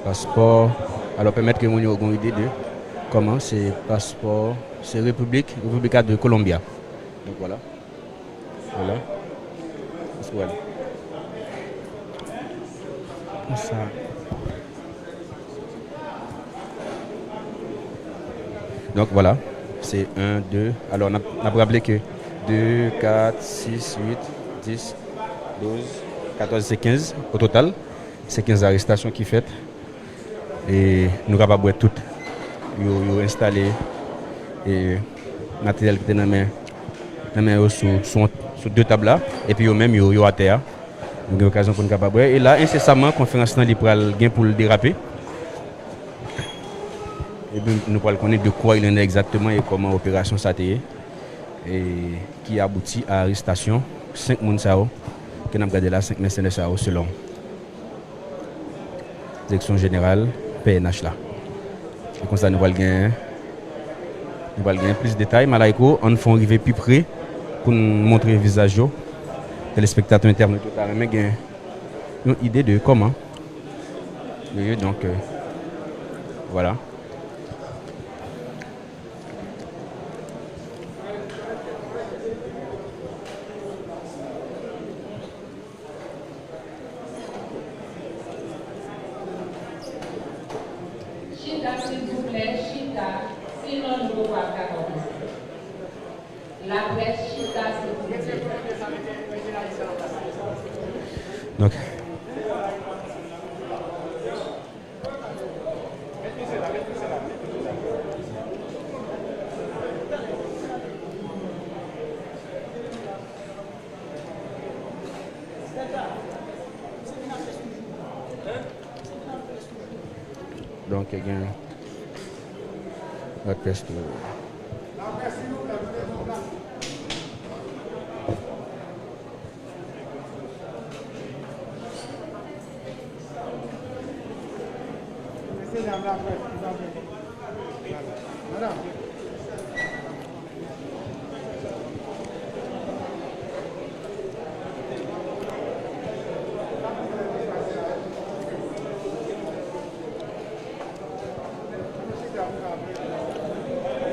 passeport. Alors, permettre que nous ayons une idée de comment c'est passeport. C'est République de Colombia. Donc, voilà. Voilà. Voilà. Comme ça. Donc voilà, c'est 1, 2. Alors on a rappelé que 2, 4, 6, 8, 10, 12, 14, c'est 15 au total. C'est 15 arrestations qui fait. Et nous sommes capables de toutes. Nous installé et matériel qui était dans la main sur 2 tables là. Et puis même à terre. Nous avons l'occasion pour nous capable. Et là, incessamment, la conférence pour le déraper. Et puis, nous allons connaître de quoi il en est exactement et comment l'opération s'est faite. Et qui aboutit à l'arrestation 5 personnes qui ont gardé là, 5 mercenaires selon la direction générale PNH là. Et comme ça, nous allons gagner plus de détails. Malaiko, on fait arriver plus près pour nous montrer le visage. Téléspectateurs internautes, mais une idée de comment. Donc, voilà. Chita, s'il vous plaît, Chita, sinon nous ne pouvons pas accorder. La presse Chita, s'il vous plaît. Donc, il y a la peste.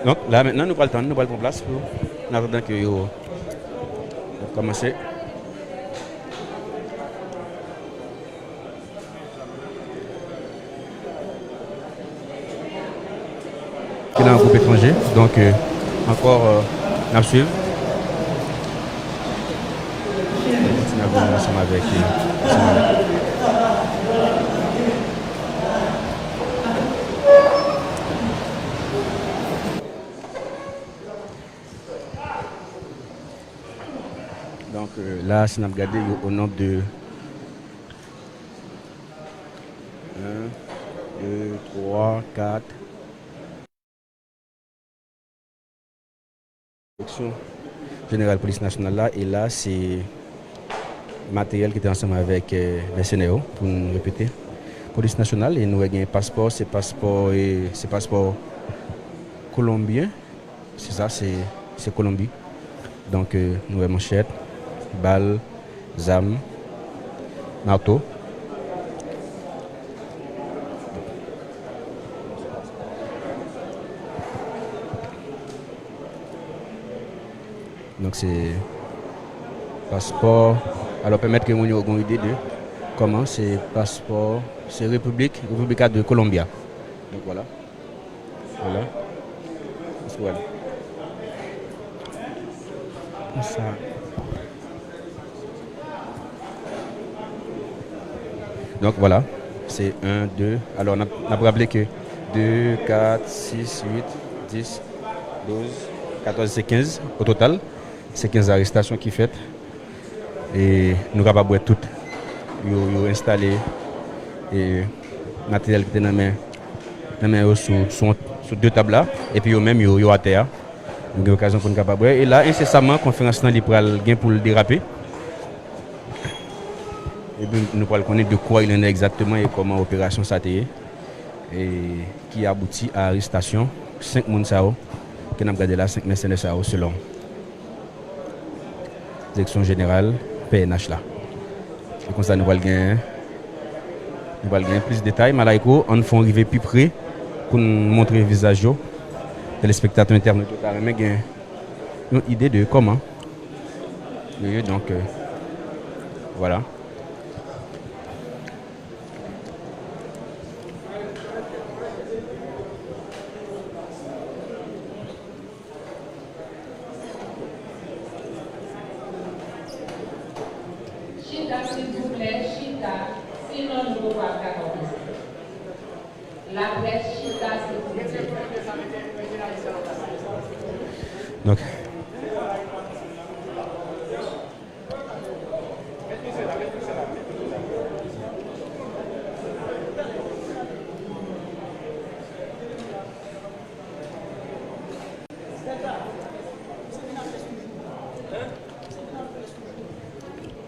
Donc là maintenant nous prenons le temps, nous prenons place pour en attendant que vous commencez. Qui est dans un groupe étranger, donc encore à suivre. On continue à venir ensemble avec donc là, si on a regardé au nombre de 1, 2, 3, 4. Général police nationale là. Et là, c'est matériel qui était ensemble avec les Sénéo, pour nous répéter. Police nationale, et nous avons un passeport, c'est passeport colombien. C'est ça, c'est c'est Colombie. Donc, nouvelle manchette, balle, zam, marteau. Donc, c'est passeport. Alors, permettre que nous ayons une idée de comment c'est passeport, c'est République de Colombia. Donc, voilà. Voilà. Voilà. Comme ça. Donc voilà, c'est 1, 2. Alors on a rappelé que 2, 4, 6, 8, 10, 12, 14, c'est 15 au total. C'est 15 arrestations qui fait. Et nous sommes capables de tout. Nous installé et matériel qui est dans la main sur 2 tables là. Et puis même nous à terre. Nous avons l'occasion pour nous capable. Et là, incessamment, la conférence est pour le déraper. Et puis, nous allons connaître de quoi il en est exactement et comment l'opération s'est faite. Et qui aboutit à l'arrestation 5 personnes qui ont gardé là, 5 mercenaires selon la direction générale PNH là. Et comme ça, nous allons gagner plus de détails. Malaiko, on fait arriver plus près pour nous montrer le visage. Téléspectateurs internes, mais une idée de comment. Et donc, voilà. Chita, s'il vous plaît, Chita, sinon nous ne pouvons pas faire la presse Chita, s'il vous plaît.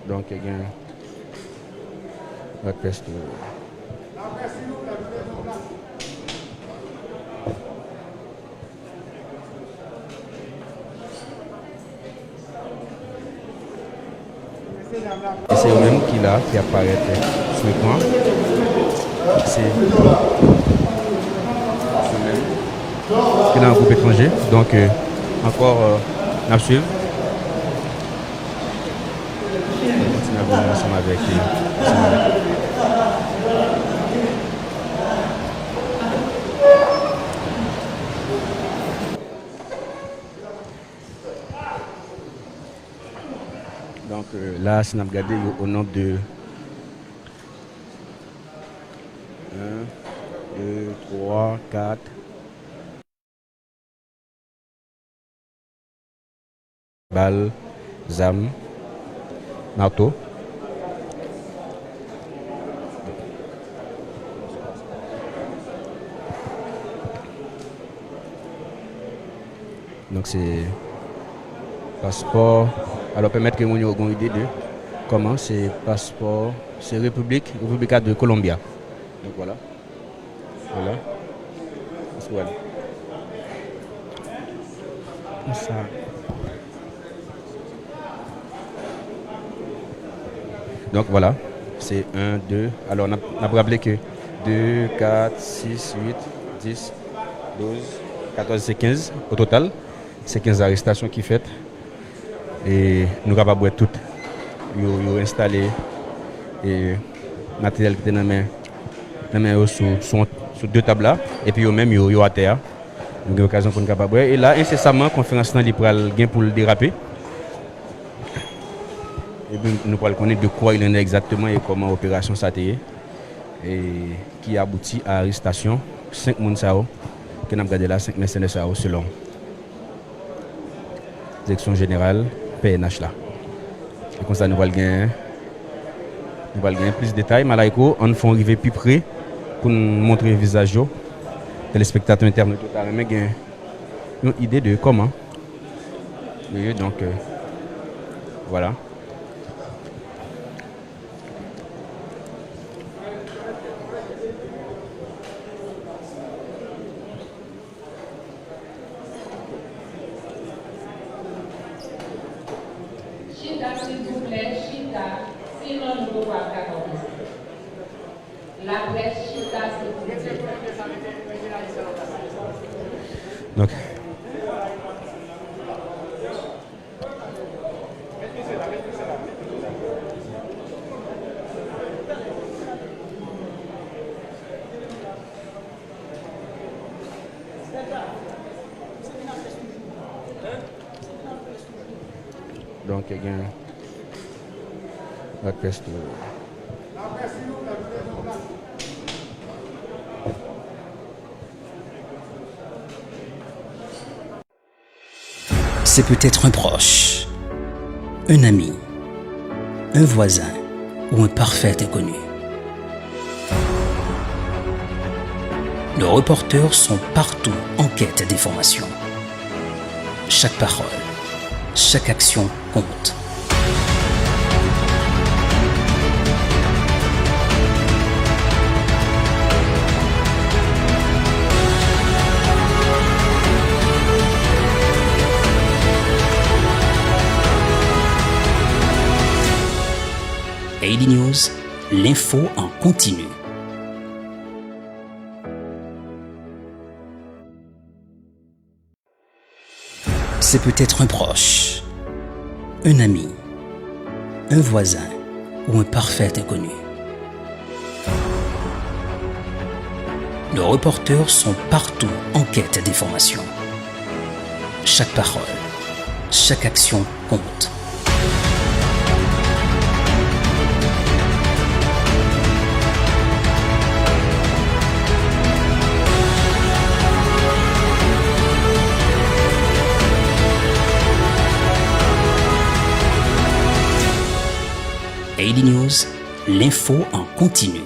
Donc, il y a la presse. Et c'est eux-mêmes qui apparaît sur l'écran. C'est eux-mêmes qui est dans un groupe étranger. Donc, encore, on suivre. On continue ensemble avec donc là, si on a regardé au nombre de 1, 2, 3, 4. Balle, zam, marteau. Donc c'est passeport. Alors permettre que nous ayons une idée de comment c'est passeport, c'est République de Colombia. Donc voilà. Voilà. Voilà. Comme ça. Donc voilà, c'est 1, 2. Alors on a rappelé que 2, 4, 6, 8, 10, 12, 14, c'est 15 au total. C'est 15 arrestations qui fait. Et nous sommes capables de tout. Nous installé et matériel qui est dans la main sur 2 tables là. Et puis même nous à terre. Nous avons l'occasion pour nous capable. Et là, incessamment, la conférence est pour le déraper. Et puis nous allons connaître de quoi il en est exactement et comment l'opération s'est faite. Et qui aboutit à l'arrestation 5 personnes qui ont gardé là, 5 mercenaires selon la direction générale PNH là. Et comme ça, nous allons gagner plus de détails. Malaiko, on fait arriver plus près pour nous montrer le visage. Téléspectateurs internes, mais une idée de comment. Et donc, voilà. plaît, chita, sinon nous ne pouvons pas commencer. La presse chita, c'est tout. Donc, il y a la presse. C'est peut-être un proche, un ami, un voisin ou un parfait inconnu. Nos reporters sont partout en quête d'informations. Chaque parole, chaque action compte. AD News, l'info en continu. C'est peut-être un proche, un ami, un voisin ou un parfait inconnu. Nos reporters sont partout en quête d'informations. Chaque parole, chaque action compte. AD News, l'info en continu.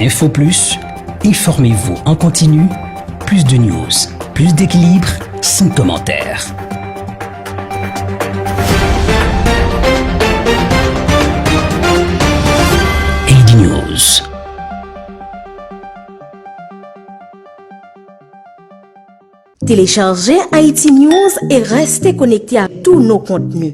Info Plus, informez-vous en continu, plus de news, plus d'équilibre, sans commentaire. AD News. Téléchargez Haïti News et restez connectés à tous nos contenus.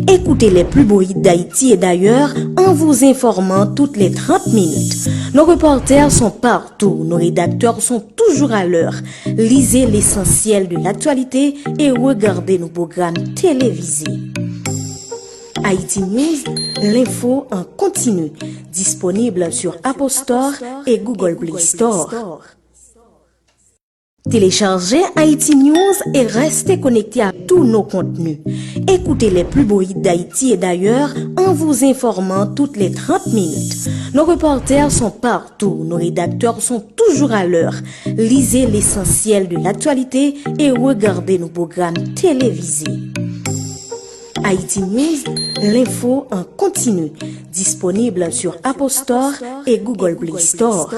Écoutez les plus beaux hits d'Haïti et d'ailleurs en vous informant toutes les 30 minutes. Nos reporters sont partout, nos rédacteurs sont toujours à l'heure. Lisez l'essentiel de l'actualité et regardez nos programmes télévisés. Haïti News, l'info en continu, disponible sur Apple Store et Google Play Store. Téléchargez Haïti News et restez connectés à tous nos contenus. Écoutez les plus beaux hits d'Haïti et d'ailleurs en vous informant toutes les 30 minutes. Nos reporters sont partout, nos rédacteurs sont toujours à l'heure. Lisez l'essentiel de l'actualité et regardez nos programmes télévisés. Haïti News, l'info en continu, disponible sur Apple Store et Google Play Store.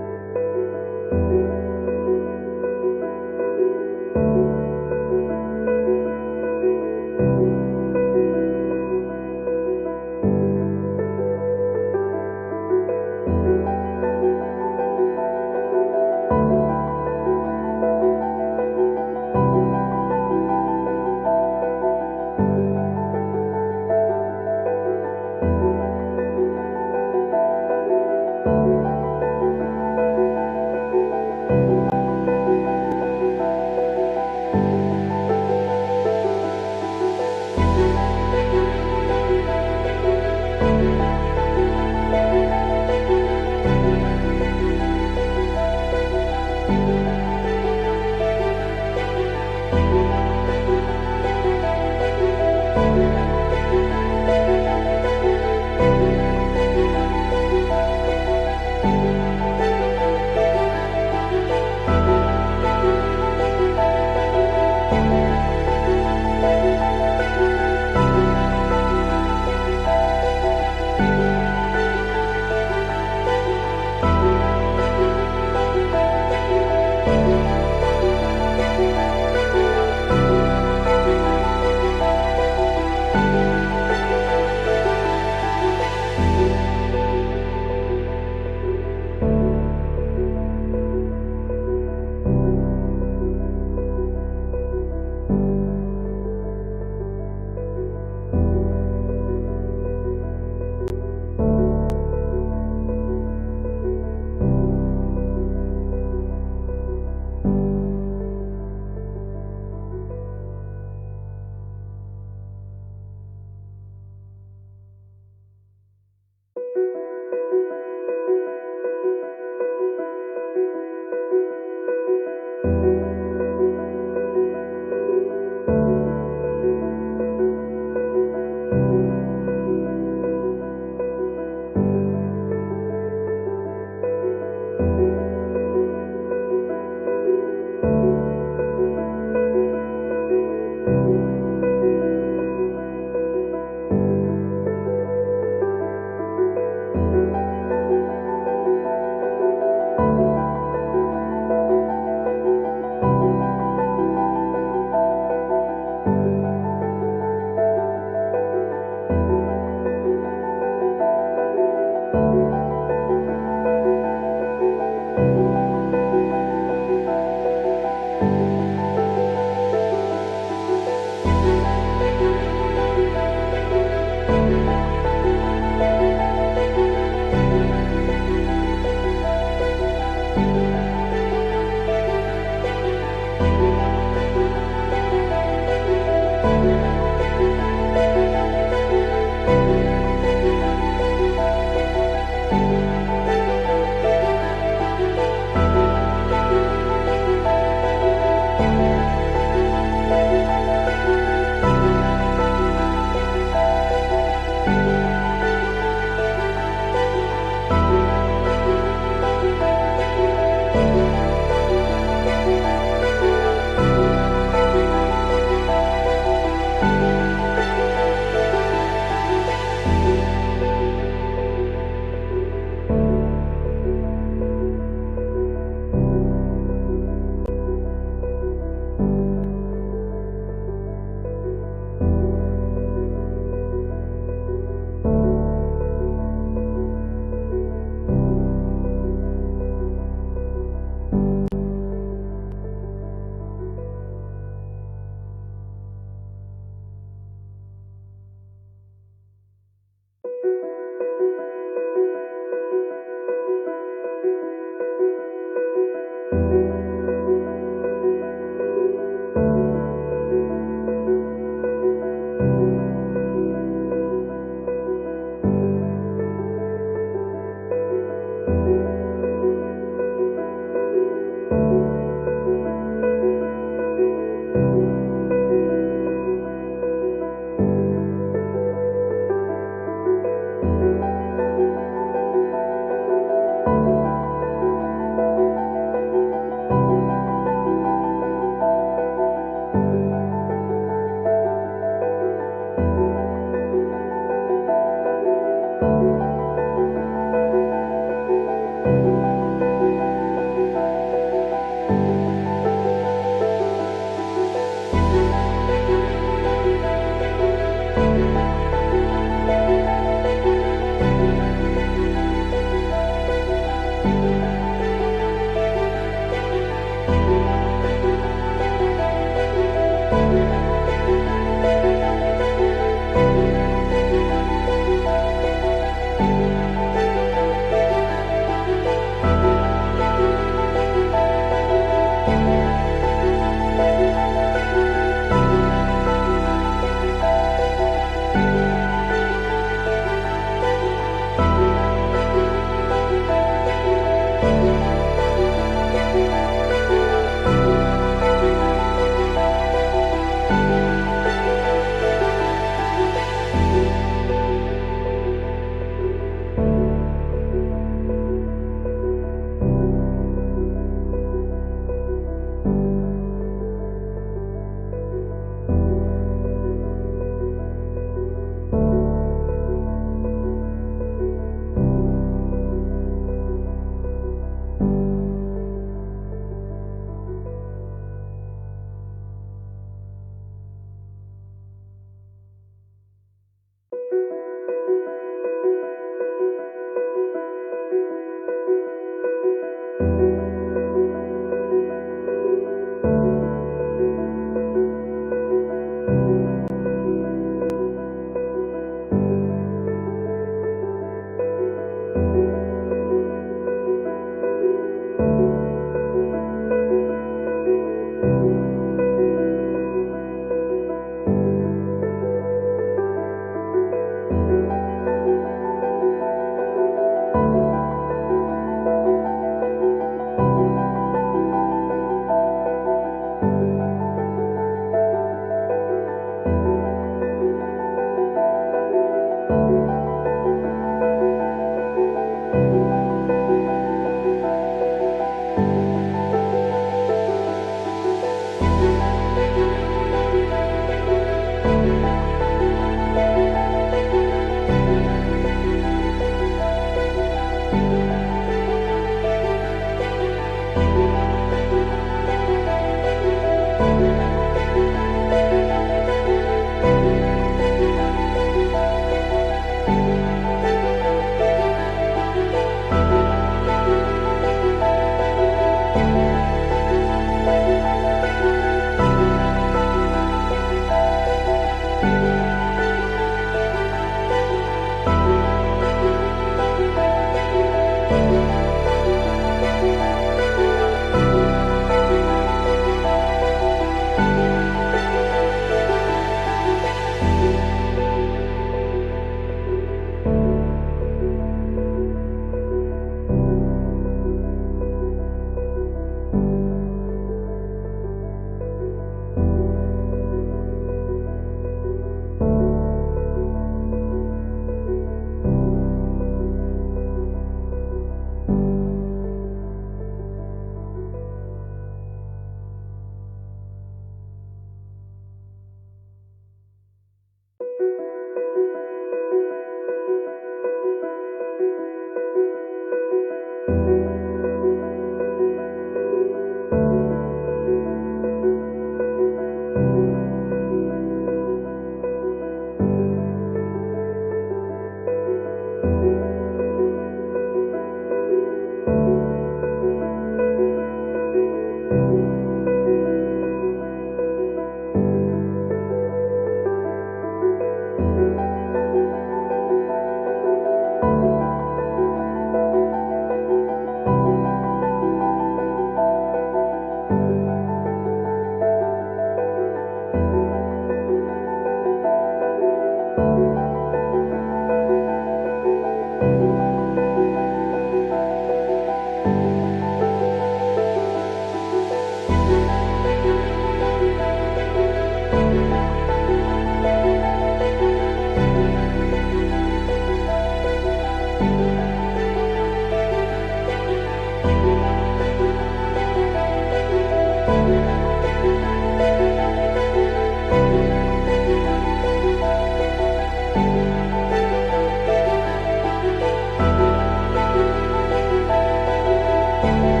Thank you.